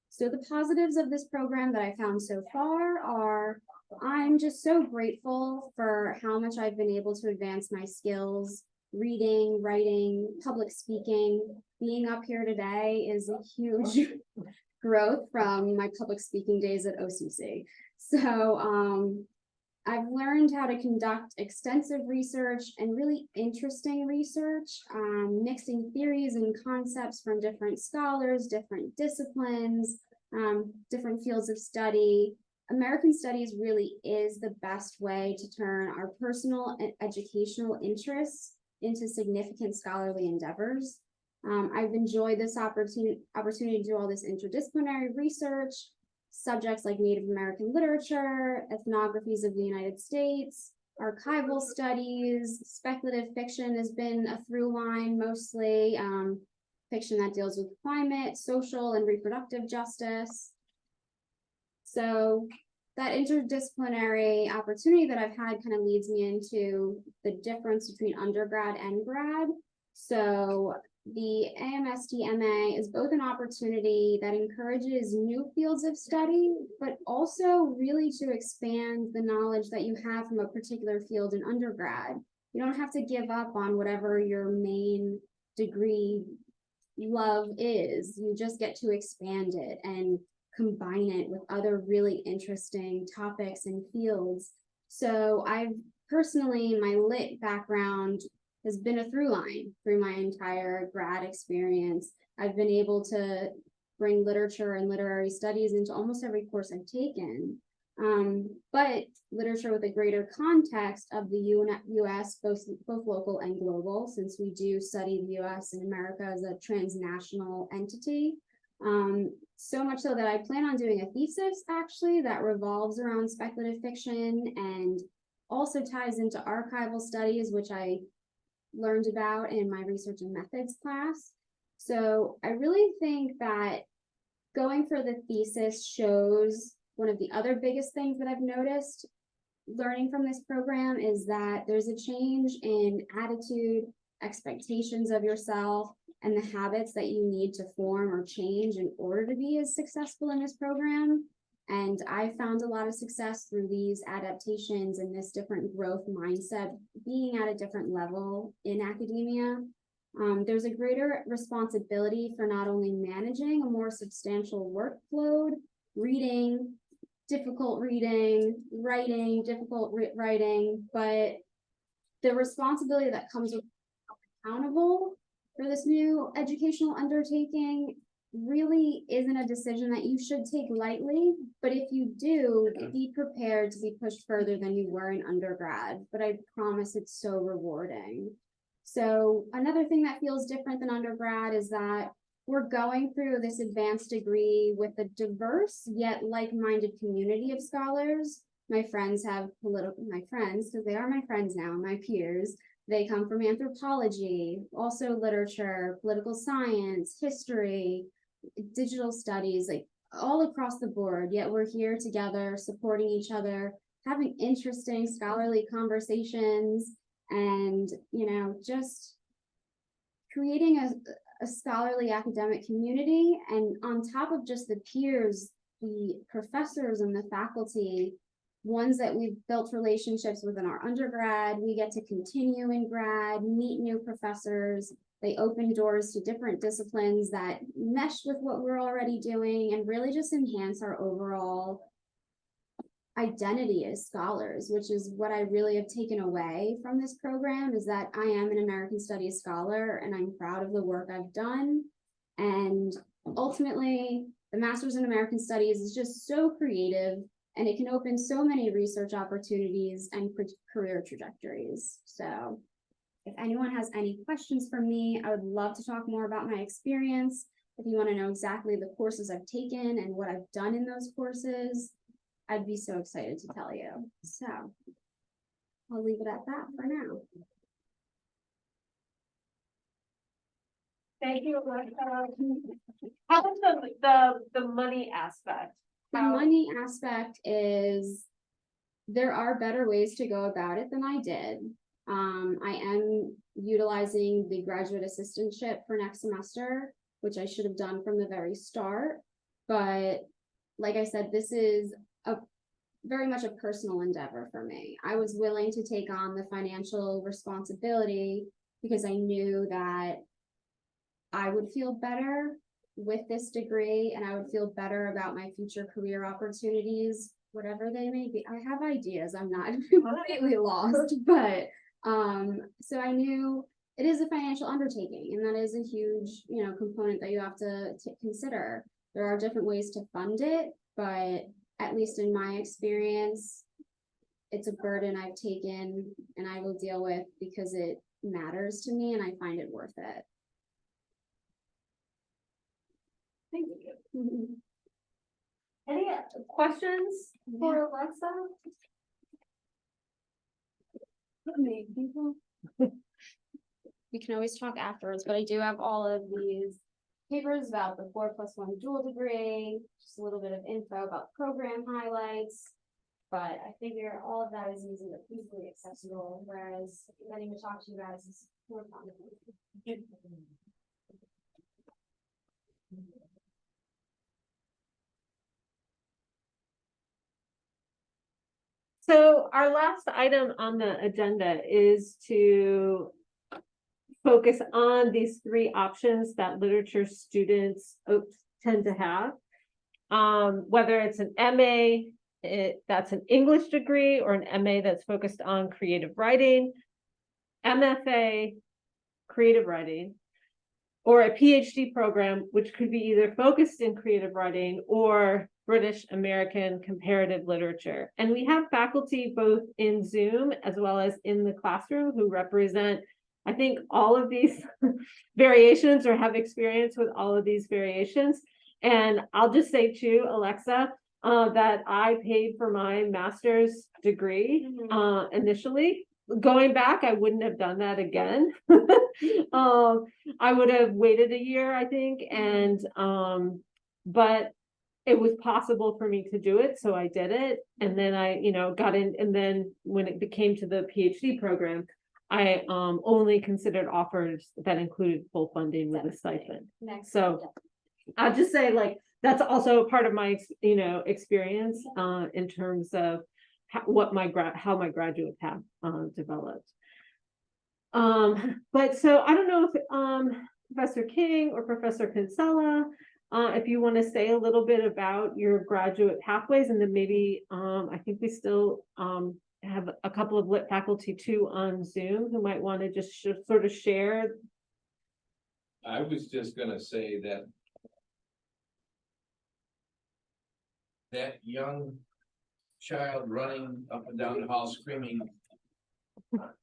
S7: So the positives of this program that I found so far are I'm just so grateful for how much I've been able to advance my skills, reading, writing, public speaking. Being up here today is a huge growth from my public speaking days at OCC. So I've learned how to conduct extensive research and really interesting research, mixing theories and concepts from different scholars, different disciplines, different fields of study. American Studies really is the best way to turn our personal and educational interests into significant scholarly endeavors. I've enjoyed this opportunity to do all this interdisciplinary research, subjects like Native American literature, ethnographies of the United States, archival studies, speculative fiction has been a through line mostly, fiction that deals with climate, social, and reproductive justice. So that interdisciplinary opportunity that I've had kind of leads me into the difference between undergrad and grad. So the AMST-MA is both an opportunity that encourages new fields of study, but also really to expand the knowledge that you have from a particular field in undergrad. You don't have to give up on whatever your main degree love is. You just get to expand it and combine it with other really interesting topics and fields. So I've personally, my lit background has been a through line through my entire grad experience. I've been able to bring literature and literary studies into almost every course I've taken. But literature with a greater context of the U.S., both local and global, since we do study the U.S. and America as a transnational entity. So much so that I plan on doing a thesis actually that revolves around speculative fiction and also ties into archival studies, which I learned about in my research and methods class. So I really think that going for the thesis shows one of the other biggest things that I've noticed learning from this program is that there's a change in attitude, expectations of yourself, and the habits that you need to form or change in order to be as successful in this program. And I found a lot of success through these adaptations and this different growth mindset, being at a different level in academia. There's a greater responsibility for not only managing a more substantial workload, reading, difficult reading, writing, difficult writing, but the responsibility that comes with accountable for this new educational undertaking really isn't a decision that you should take lightly, but if you do, be prepared to be pushed further than you were in undergrad, but I promise it's so rewarding. So another thing that feels different than undergrad is that we're going through this advanced degree with a diverse yet like-minded community of scholars. My friends, because they are my friends now, my peers, they come from anthropology, also literature, political science, history, digital studies, like all across the board, yet we're here together, supporting each other, having interesting scholarly conversations, and, just creating a scholarly academic community. And on top of just the peers, the professors and the faculty, ones that we've built relationships with in our undergrad, we get to continue in grad, meet new professors. They open doors to different disciplines that mesh with what we're already doing and really just enhance our overall identity as scholars, which is what I really have taken away from this program, is that I am an American Studies scholar and I'm proud of the work I've done. And ultimately, the Master's in American Studies is just so creative and it can open so many research opportunities and career trajectories. So if anyone has any questions for me, I would love to talk more about my experience. If you want to know exactly the courses I've taken and what I've done in those courses, I'd be so excited to tell you. So I'll leave it at that for now.
S2: Thank you, Alexa. How about the money aspect?
S7: The money aspect is there are better ways to go about it than I did. I am utilizing the graduate assistantship for next semester, which I should have done from the very start. But like I said, this is very much a personal endeavor for me. I was willing to take on the financial responsibility because I knew that I would feel better with this degree and I would feel better about my future career opportunities, whatever they may be. I have ideas, I'm not completely lost, but so I knew it is a financial undertaking and that is a huge, component that you have to consider. There are different ways to fund it, but at least in my experience, it's a burden I've taken and I will deal with because it matters to me and I find it worth it.
S2: Thank you. Any questions for Alexa?
S7: We can always talk afterwards, but I do have all of these papers about the 4+1 dual degree, just a little bit of info about program highlights, but I figure all of that is easily accessible, whereas letting me talk to you guys is more fun.
S2: So our last item on the agenda is to focus on these three options that literature students tend to have. Whether it's an MA, that's an English degree, or an MA that's focused on creative writing, MFA, creative writing, or a PhD program, which could be either focused in creative writing or British American comparative literature. And we have faculty both in Zoom as well as in the classroom who represent, I think, all of these variations or have experience with all of these variations. And I'll just say too, Alexa, that I paid for my master's degree initially. Going back, I wouldn't have done that again. I would have waited a year, I think. And but it was possible for me to do it, so I did it. And then I, got in, and then when it came to the PhD program, I only considered offers that included full funding with a stipend.
S7: Next.
S2: So I'll just say, like, that's also a part of my, experience in terms of how my graduate path developed. But so I don't know if Professor King or Professor Kinsella, if you want to say a little bit about your graduate pathways, and then maybe I think we still have a couple of lit faculty too on Zoom who might want to just sort of share.
S8: I was just gonna say that young child running up and down the hall screaming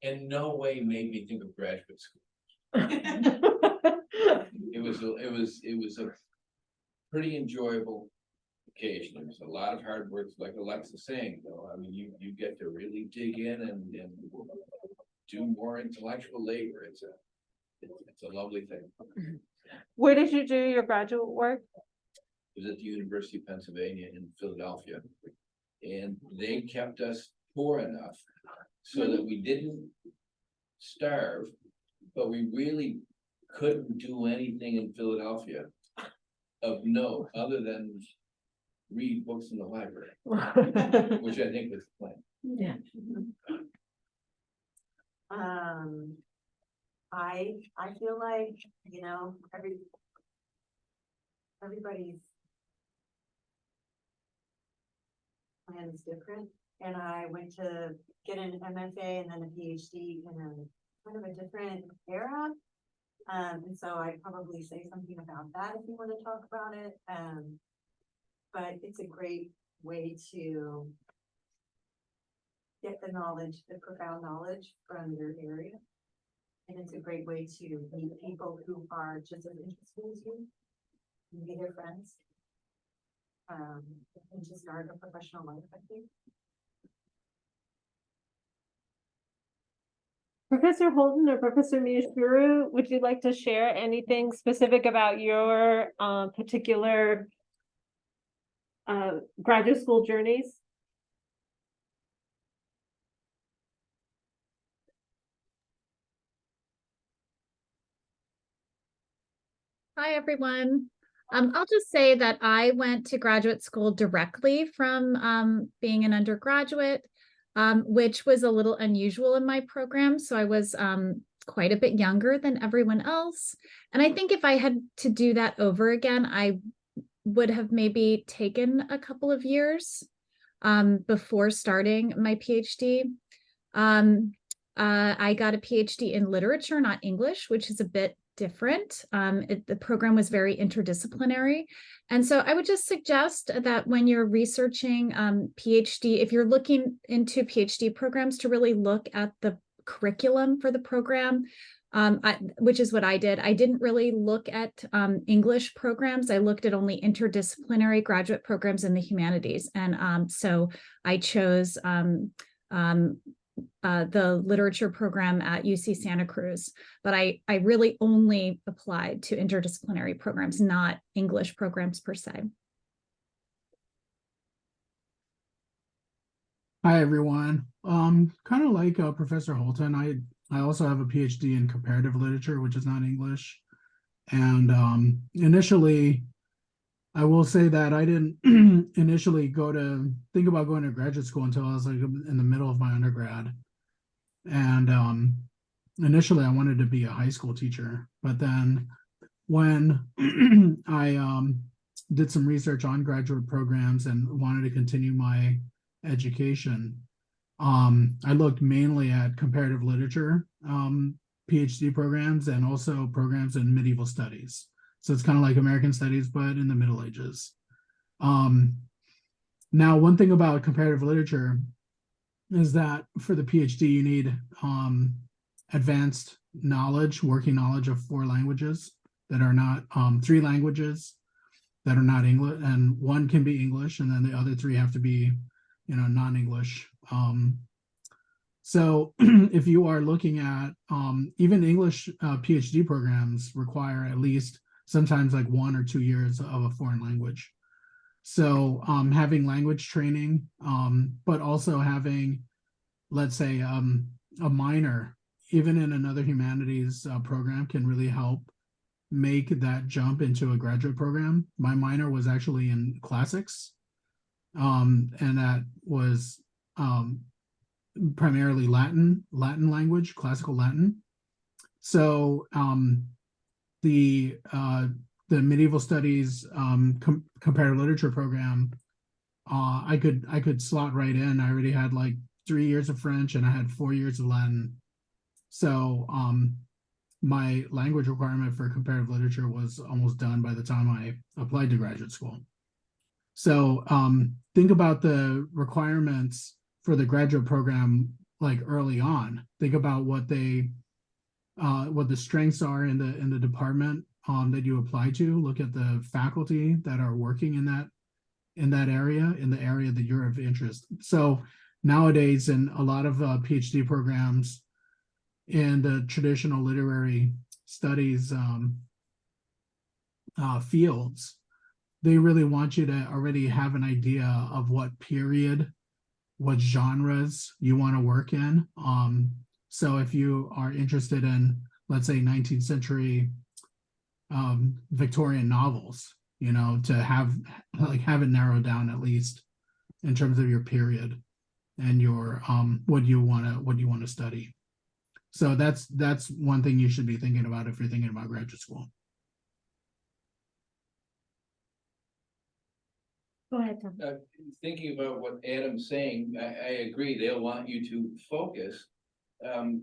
S8: in no way made me think of graduate school. It was a pretty enjoyable occasion. It was a lot of hard work, like Alexa's saying, though. I mean, you get to really dig in and do more intellectual labor. It's a lovely thing.
S2: Where did you do your graduate work?
S8: It was at the University of Pennsylvania in Philadelphia, and they kept us poor enough so that we didn't starve, but we really couldn't do anything in Philadelphia of note other than read books in the library, which I think was the plan.
S2: Yeah.
S9: I feel like, everybody's plan is different. And I went to get an MFA and then a PhD in a kind of a different era. And so I'd probably say something about that if you want to talk about it. But it's a great way to get the knowledge, the profound knowledge from your area. And it's a great way to meet people who are just as interested as you, and be their friends. And to start a professional life, I think.
S2: Professor Holden or Professor Miyashiro, would you like to share anything specific about your particular graduate school journeys?
S10: Hi, everyone. I'll just say that I went to graduate school directly from being an undergraduate, which was a little unusual in my program. So I was quite a bit younger than everyone else. And I think if I had to do that over again, I would have maybe taken a couple of years before starting my PhD. I got a PhD in literature, not English, which is a bit different. The program was very interdisciplinary. And so I would just suggest that when you're researching PhD, if you're looking into PhD programs, to really look at the curriculum for the program, which is what I did. I didn't really look at English programs. I looked at only interdisciplinary graduate programs in the humanities. And so I chose the literature program at UC Santa Cruz, but I really only applied to interdisciplinary programs, not English programs per se.
S11: Hi, everyone. Kind of like Professor Holton, I also have a PhD in comparative literature, which is not English. And initially, I will say that I didn't initially think about going to graduate school until I was like in the middle of my undergrad. And initially I wanted to be a high school teacher, but then when I did some research on graduate programs and wanted to continue my education, I looked mainly at comparative literature PhD programs and also programs in medieval studies. So it's kind of like American studies, but in the Middle Ages. Now, one thing about comparative literature is that for the PhD, you need advanced knowledge, working knowledge of 4 languages that are not 3 languages that are not English, and 1 can be English, and then the other 3 have to be, non-English. So if you are looking at even English PhD programs require at least sometimes like 1 or 2 years of a foreign language. So having language training, but also having, let's say, a minor, even in another humanities program, can really help make that jump into a graduate program. My minor was actually in classics, and that was primarily Latin language, classical Latin. So the medieval studies comparative literature program, I could slot right in. I already had like 3 years of French and I had 4 years of Latin. So my language requirement for comparative literature was almost done by the time I applied to graduate school. So think about the requirements for the graduate program like early on. Think about what the strengths are in the department that you apply to. Look at the faculty that are working in that area, in the area that you're of interest. So nowadays, in a lot of PhD programs in the traditional literary studies fields, they really want you to already have an idea of what period, what genres you want to work in. So if you are interested in, let's say, 19th century Victorian novels, you know, to have it narrowed down at least in terms of your period and your what you want to study. So that's one thing you should be thinking about if you're thinking about graduate school.
S2: Go ahead, Tom.
S8: Thinking about what Adam's saying, I agree. They'll want you to focus.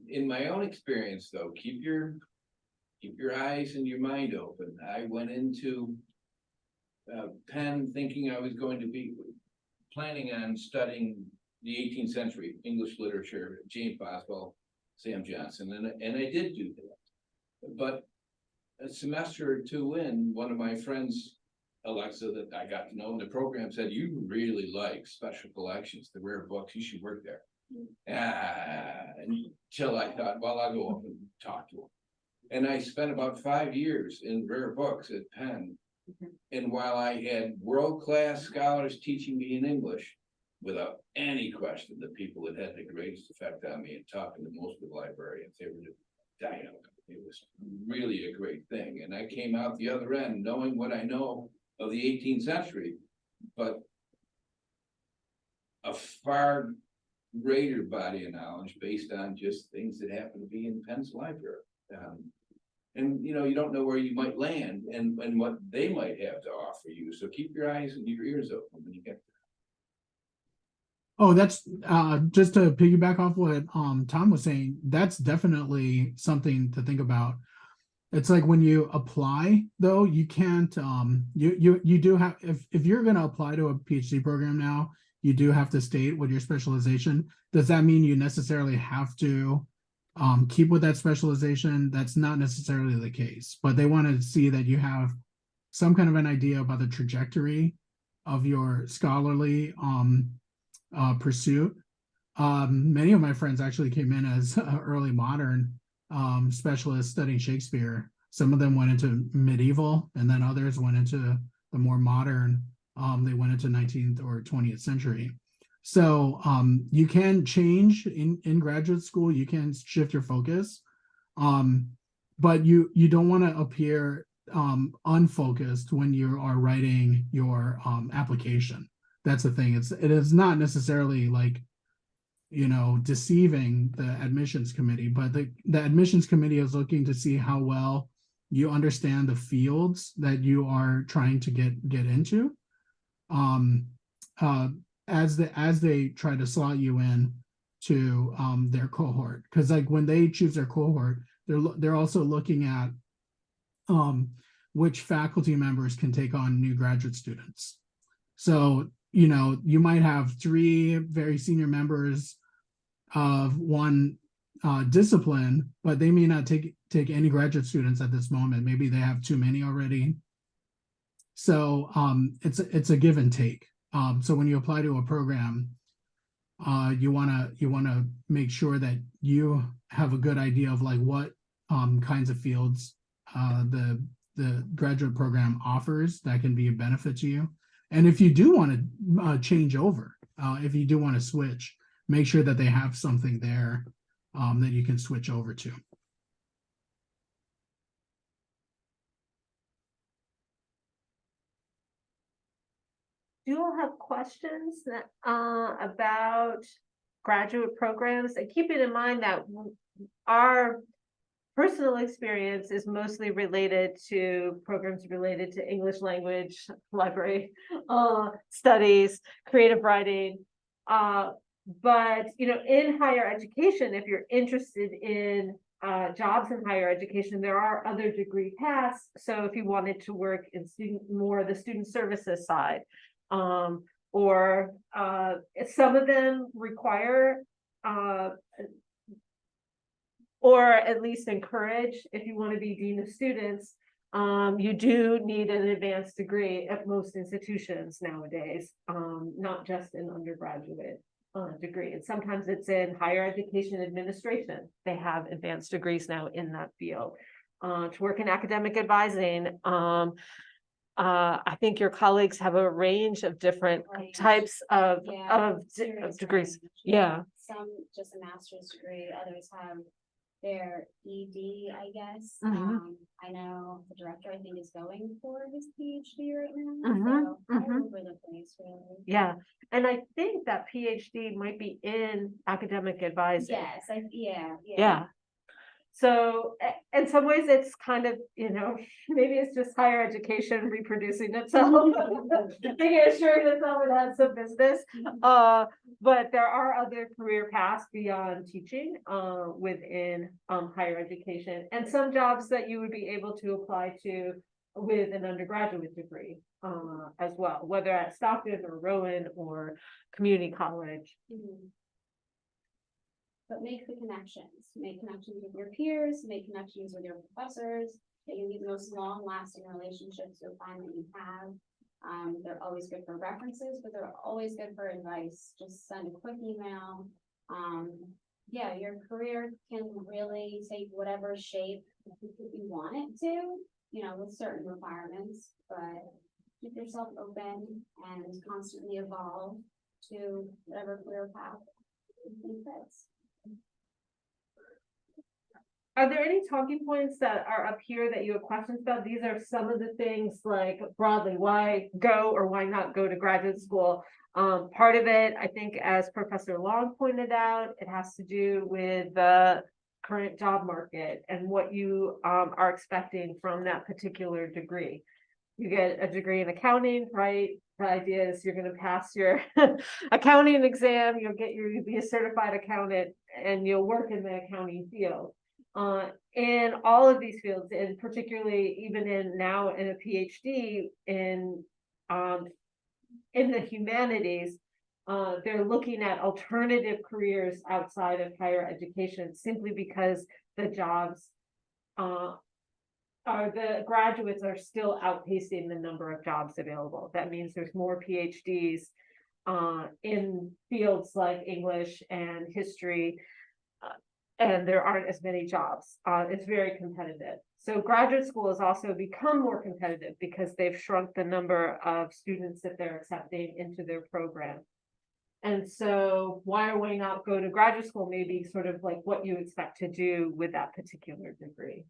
S8: In my own experience, though, keep your eyes and your mind open. I went into Penn thinking I was going to be planning on studying the 18th century English literature, James Boswell, Sam Johnson, and I did do that. But a semester or two in, one of my friends, Alexa, that I got to know in the program, said, "You really like special collections, the rare books, you should work there." Until I thought, well, I'll go up and talk to him. And I spent about 5 years in rare books at Penn. And while I had world-class scholars teaching me in English, without any question, the people that had the greatest effect on me and talking to most of the librarians, they were dying. It was really a great thing. And I came out the other end knowing what I know of the 18th century, but a far greater body of knowledge based on just things that happen to be in Penn's library. And you know, you don't know where you might land and what they might have to offer you. So keep your eyes and your ears open when you get there.
S11: Oh, that's just to piggyback off what Tom was saying, that's definitely something to think about. It's like when you apply, though, you can't you do have, if you're going to apply to a PhD program now, you do have to state what your specialization. Does that mean you necessarily have to keep with that specialization? That's not necessarily the case, but they want to see that you have some kind of an idea about the trajectory of your scholarly pursuit. Many of my friends actually came in as early modern specialists studying Shakespeare. Some of them went into medieval, and then others went into the more modern. They went into 19th or 20th century. So you can change in graduate school. You can shift your focus, but you don't want to appear unfocused when you are writing your application. That's the thing. It is not necessarily like, you know, deceiving the admissions committee, but the admissions committee is looking to see how well you understand the fields that you are trying to get into. As they try to slot you in to their cohort, because like when they choose their cohort, they're also looking at which faculty members can take on new graduate students. So, you know, you might have 3 very senior members of one discipline, but they may not take any graduate students at this moment. Maybe they have too many already. So it's a give and take. So when you apply to a program, you wanna make sure that you have a good idea of like what kinds of fields the graduate program offers that can be a benefit to you, And if you do want to change over, if you do want to switch, make sure that they have something there that you can switch over to.
S2: Do you all have questions that, about graduate programs? And keep it in mind that our personal experience is mostly related to programs related to English language, library, studies, creative writing. But, you know, in higher education, if you're interested in jobs in higher education, there are other degree paths. So if you wanted to work in the student services side, or some of them require or at least encourage, if you want to be dean of students, you do need an advanced degree at most institutions nowadays, not just an undergraduate degree. And sometimes it's in higher education administration. They have advanced degrees now in that field. To work in academic advising, I think your colleagues have a range of different types of degrees. Yeah.
S7: Some just a master's degree, others have their ED, I guess. I know the director, I think, is going for his PhD right now. So all over the place, really.
S2: Yeah, and I think that PhD might be in academic advising.
S7: Yes, yeah.
S2: Yeah. So in some ways it's kind of, you know, maybe it's just higher education reproducing itself. Assuring itself it has some business. But there are other career paths beyond teaching within higher education, and some jobs that you would be able to apply to with an undergraduate degree as well, whether at Stockton or Rowan or community college.
S7: But make the connections, make connections with your peers, make connections with your professors, that you need those long lasting relationships you'll find that you have. They're always good for references, but they're always good for advice. Just send a quick email. Yeah, your career can really take whatever shape you want it to, you know, with certain requirements, but keep yourself open and constantly evolve to whatever career path you think fits.
S2: Are there any talking points that are up here that you have questions about? These are some of the things, like broadly, why go or why not go to graduate school. Part of it, I think, as Professor Long pointed out, it has to do with the current job market and what you are expecting from that particular degree. You get a degree in accounting, right? The idea is you're going to pass your accounting exam, you'll be a certified accountant, and you'll work in the accounting field. In all of these fields, and particularly even in a PhD in the humanities, they're looking at alternative careers outside of higher education simply because the jobs the graduates are still outpacing the number of jobs available. That means there's more PhDs in fields like English and history, and there aren't as many jobs. It's very competitive. So graduate school has also become more competitive because they've shrunk the number of students that they're accepting into their program. And so why or why not go to graduate school may be sort of like what you expect to do with that particular degree.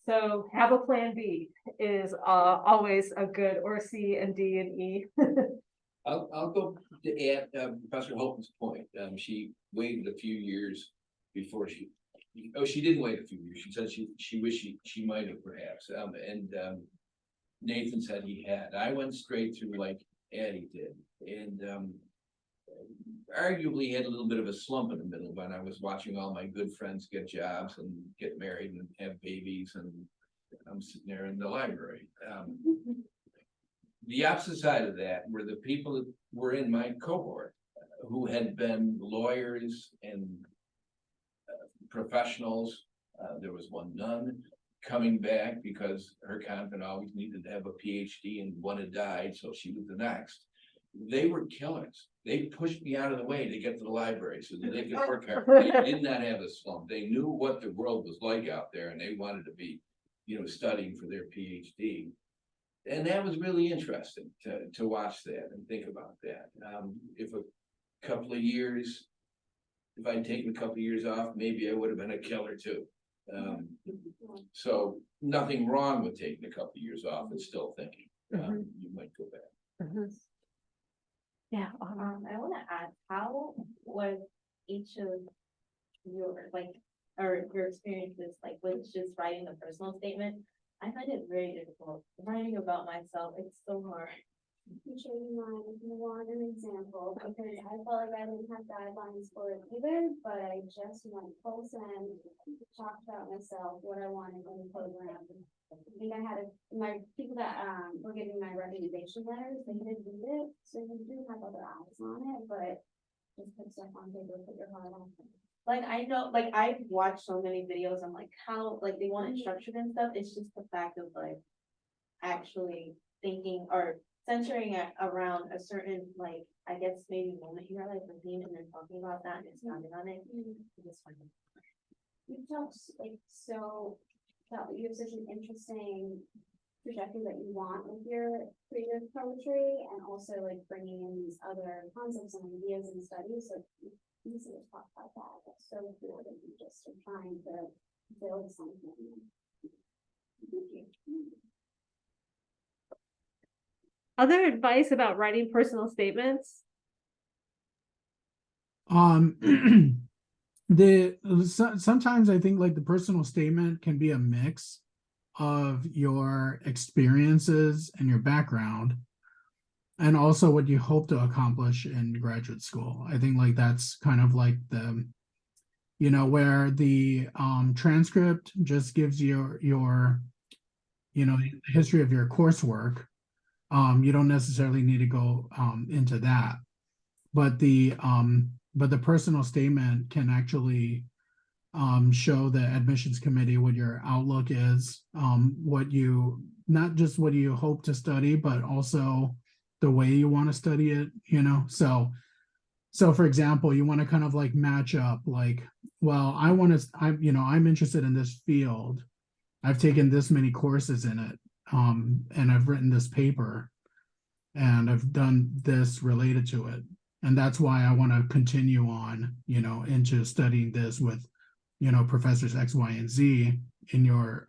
S2: So have a plan B is always a good, or C and D and E.
S8: I'll go to add Professor Holton's point. She waited a few years before she didn't wait a few years. She said she wished she might have perhaps. Nathan said he had. I went straight through like Addie did, and arguably had a little bit of a slump in the middle when I was watching all my good friends get jobs and get married and have babies, and I'm sitting there in the library. The opposite side of that were the people that were in my cohort who had been lawyers and professionals. There was one nun coming back because her convent always needed to have a PhD and one had died, so she was the next. They were killers. They pushed me out of the way to get to the library so that they could work hard. They did not have a slump. They knew what the world was like out there, and they wanted to be, studying for their PhD. And that was really interesting to watch that and think about that. If a couple of years, if I'd taken a couple of years off, maybe I would have been a killer too. So nothing wrong with taking a couple of years off and still thinking you might go back.
S2: Yeah.
S5: I wanna ask, how was each of your, like, or your experiences, like, with just writing a personal statement? I find it very difficult, writing about myself, it's so hard.
S7: I'm sure you mind if you want an example, because I felt like I didn't have guidelines for it either, but I just went full send, talked about myself, what I wanted in the program. I think I had my people that were giving my recommendation letters, they did read it, so you do have other eyes on it, but just put stuff on paper, put your heart on it.
S5: Like, I know, like, I've watched so many videos, I'm like, how, like, they want it structured and stuff, it's just the fact of, like, actually thinking or centering it around a certain, like, I guess maybe moment in your life or theme, and then talking about that and expounding on it. It's fun.
S7: You talked like so that you have such an interesting trajectory that you want with your creative poetry, and also like bringing in these other concepts and ideas and studies. So it's easy to talk about that. That's so cool that you just are trying to build something. Thank you.
S2: Other advice about writing personal statements?
S11: Sometimes I think like the personal statement can be a mix of your experiences and your background, and also what you hope to accomplish in graduate school. I think like that's kind of like the, you know, where the transcript just gives you your, you know, history of your coursework. You don't necessarily need to go into that, but the personal statement can actually show the admissions committee what your outlook is, what you, not just what you hope to study, but also the way you want to study it, you know. So for example, you want to kind of like match up, like, well, I'm interested in this field, I've taken this many courses in it, and I've written this paper, and I've done this related to it, and that's why I want to continue on, you know, into studying this with, you know, professors X, Y, and Z in your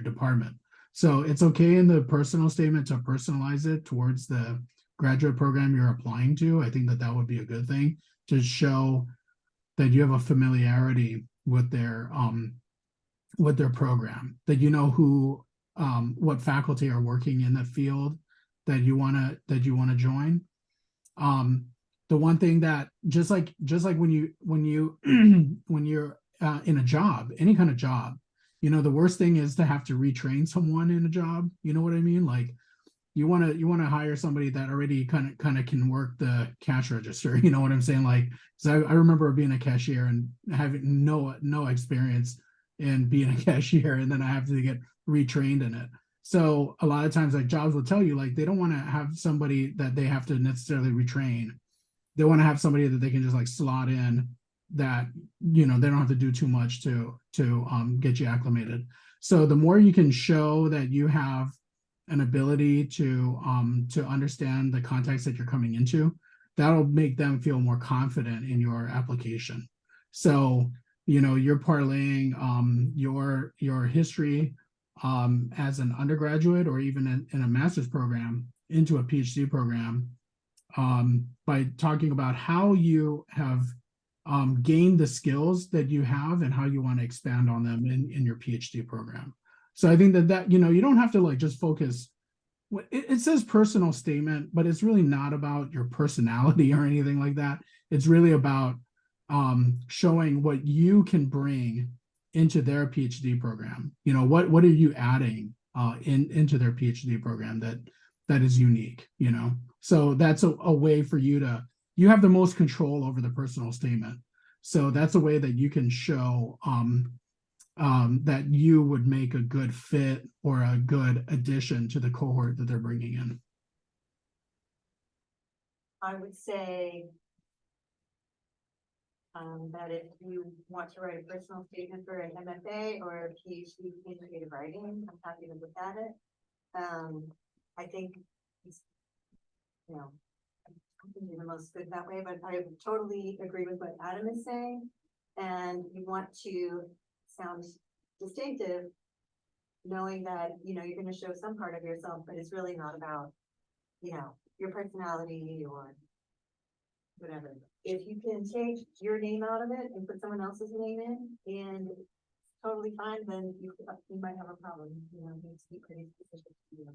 S11: department. So it's okay in the personal statement to personalize it towards the graduate program you're applying to. I think that would be a good thing to show that you have a familiarity with their program, that you know who, what faculty are working in the field that you want to join. The one thing that just like when you when you're in a job, any kind of job, you know, the worst thing is to have to retrain someone in a job. You know what I mean? Like you want to hire somebody that already kind of can work the cash register. You know what I'm saying? Like, so I remember being a cashier and having no experience in being a cashier, and then I have to get retrained in it. So a lot of times, like, jobs will tell you, like, they don't want to have somebody that they have to necessarily retrain. They want to have somebody that they can just like slot in, that, you know, they don't have to do too much to get you acclimated. So the more you can show that you have an ability to understand the context that you're coming into, that'll make them feel more confident in your application. So, you know, you're parlaying your history as an undergraduate, or even in a master's program, into a PhD program, by talking about how you have gained the skills that you have and how you want to expand on them in your PhD program. So I think that, you know, you don't have to like just focus. It says personal statement, but it's really not about your personality or anything like that. It's really about showing what you can bring into their PhD program. You know, what are you adding into their PhD program that is unique, you know? So that's a way for you have the most control over the personal statement. So that's a way that you can show that you would make a good fit or a good addition to the cohort that they're bringing in.
S9: I would say that if you want to write a personal statement for an MFA or a PhD in creative writing, I'm happy to look at it. I think he's, you know, I can be the most good that way, but I totally agree with what Adam is saying. And you want to sound distinctive, knowing that, you know, you're going to show some part of yourself, but it's really not about, you know, your personality or whatever. If you can take your name out of it and put someone else's name in, and it's totally fine, then you might have a problem. You know, you need to be pretty specific to you.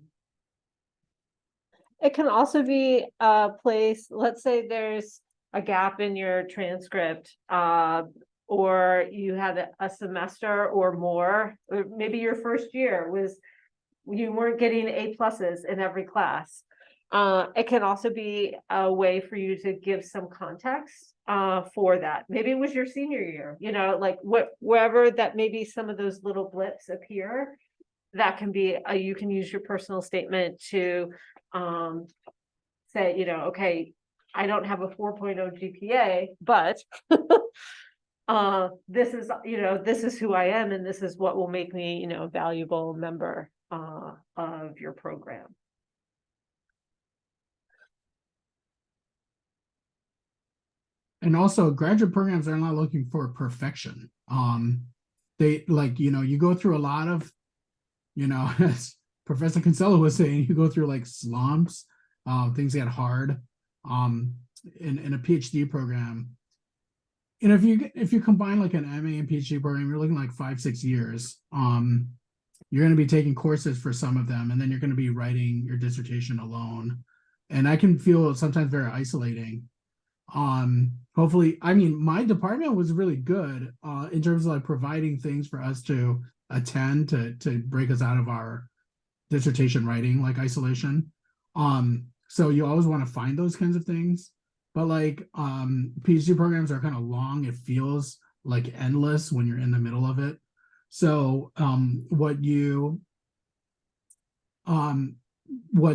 S2: It can also be a place, let's say there's a gap in your transcript, or you had a semester or more, or maybe your first year was, you weren't getting A+ in every class. It can also be a way for you to give some context for that. Maybe it was your senior year, you know, like wherever that maybe some of those little blips appear, that can be, you can use your personal statement to say, you know, okay, I don't have a 4.0 GPA, but this is, you know, this is who I am, and this is what will make me, you know, a valuable member of your program.
S11: And also, graduate programs are not looking for perfection. They, like, you know, you go through a lot of, you know, as Professor Kinsella was saying, you go through like slumps, things get hard. In a PhD program, you know, if you combine like an MA and PhD program, you're looking like 5-6 years. You're going to be taking courses for some of them, and then you're going to be writing your dissertation alone, and that can feel sometimes very isolating. Hopefully, I mean, my department was really good in terms of like providing things for us to attend to break us out of our dissertation writing like isolation. So you always want to find those kinds of things, but like PhD programs are kind of long. It feels like endless when you're in the middle of it. So what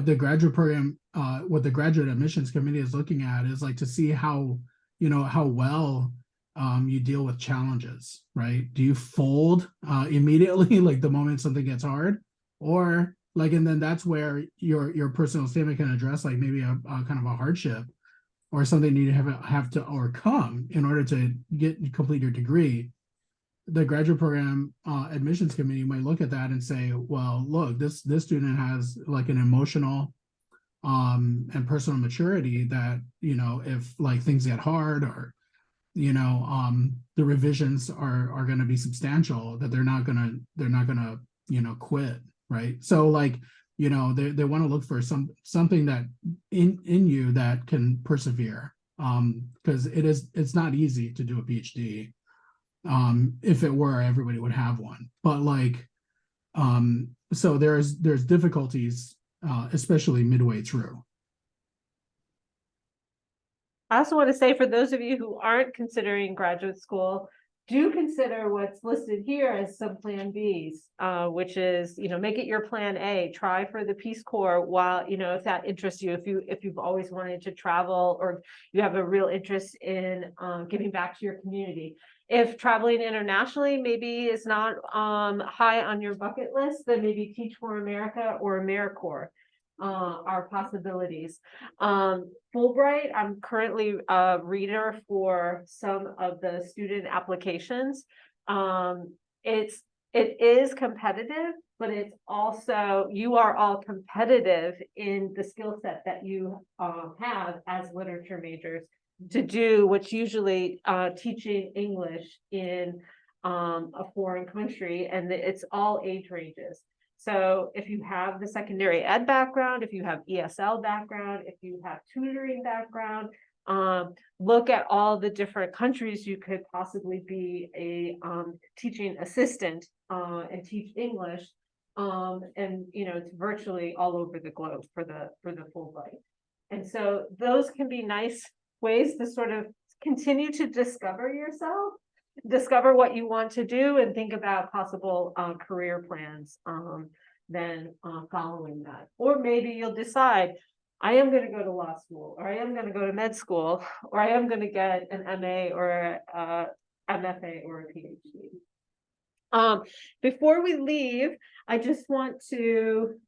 S11: the graduate program, what the graduate admissions committee is looking at is like to see how, you know, how well you deal with challenges, right? Do you fold immediately, like the moment something gets hard, or like, and then that's where your personal statement can address like maybe a kind of a hardship or something you have to overcome in order to complete your degree. The graduate program admissions committee might look at that and say, well, look, this student has like an emotional and personal maturity that, you know, if like things get hard or, you know, the revisions are going to be substantial, that they're not gonna, you know, quit, right? So like, you know, they want to look for something that in you that can persevere, because it's not easy to do a PhD. If it were, everybody would have one, but like, so there's difficulties, especially midway through.
S2: I also want to say, for those of you who aren't considering graduate school, do consider what's listed here as some plan Bs, which is, you know, make it your plan A. Try for the Peace Corps while, you know, if that interests you, if you've always wanted to travel or you have a real interest in giving back to your community. If traveling internationally maybe is not high on your bucket list, then maybe Teach for America or AmeriCorps are possibilities. Fulbright, I'm currently a reader for some of the student applications. It is competitive, but it's also, you are all competitive in the skill set that you have as literature majors to do what's usually teaching English in a foreign country, and it's all age ranges. So if you have the secondary ed background, if you have ESL background, if you have tutoring background, look at all the different countries you could possibly be a teaching assistant and teach English. And you know, it's virtually all over the globe for the Fulbright. And so those can be nice ways to sort of continue to discover yourself, discover what you want to do, and think about possible career plans then following that. Or maybe you'll decide, I am going to go to law school, or I am going to go to med school, or I am going to get an MA or a MFA or a PhD. Before we leave, I just want to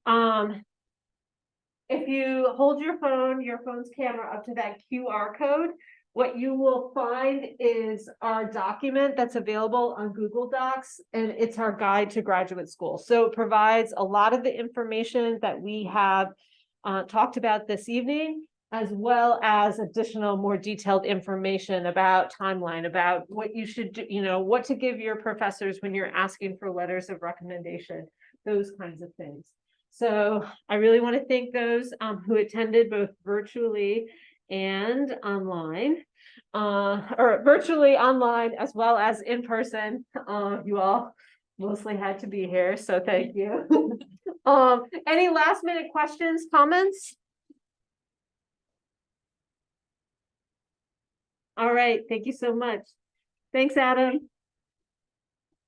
S2: If you hold your phone's camera up to that QR code, what you will find is our document that's available on Google Docs, and it's our guide to graduate school. So it provides a lot of the information that we have talked about this evening, as well as additional more detailed information about timeline, about what you should do, what to give your professors when you're asking for letters of recommendation, those kinds of things. So I really want to thank those who attended both virtually and online, or virtually online as well as in person. You all mostly had to be here, so thank you. Any last minute questions, comments? All right, thank you so much. Thanks, Adam.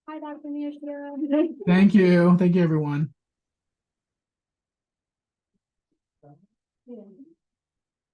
S7: Hi, Dr. Miyashiro.
S11: Thank you. Thank you, everyone.
S2: Yeah.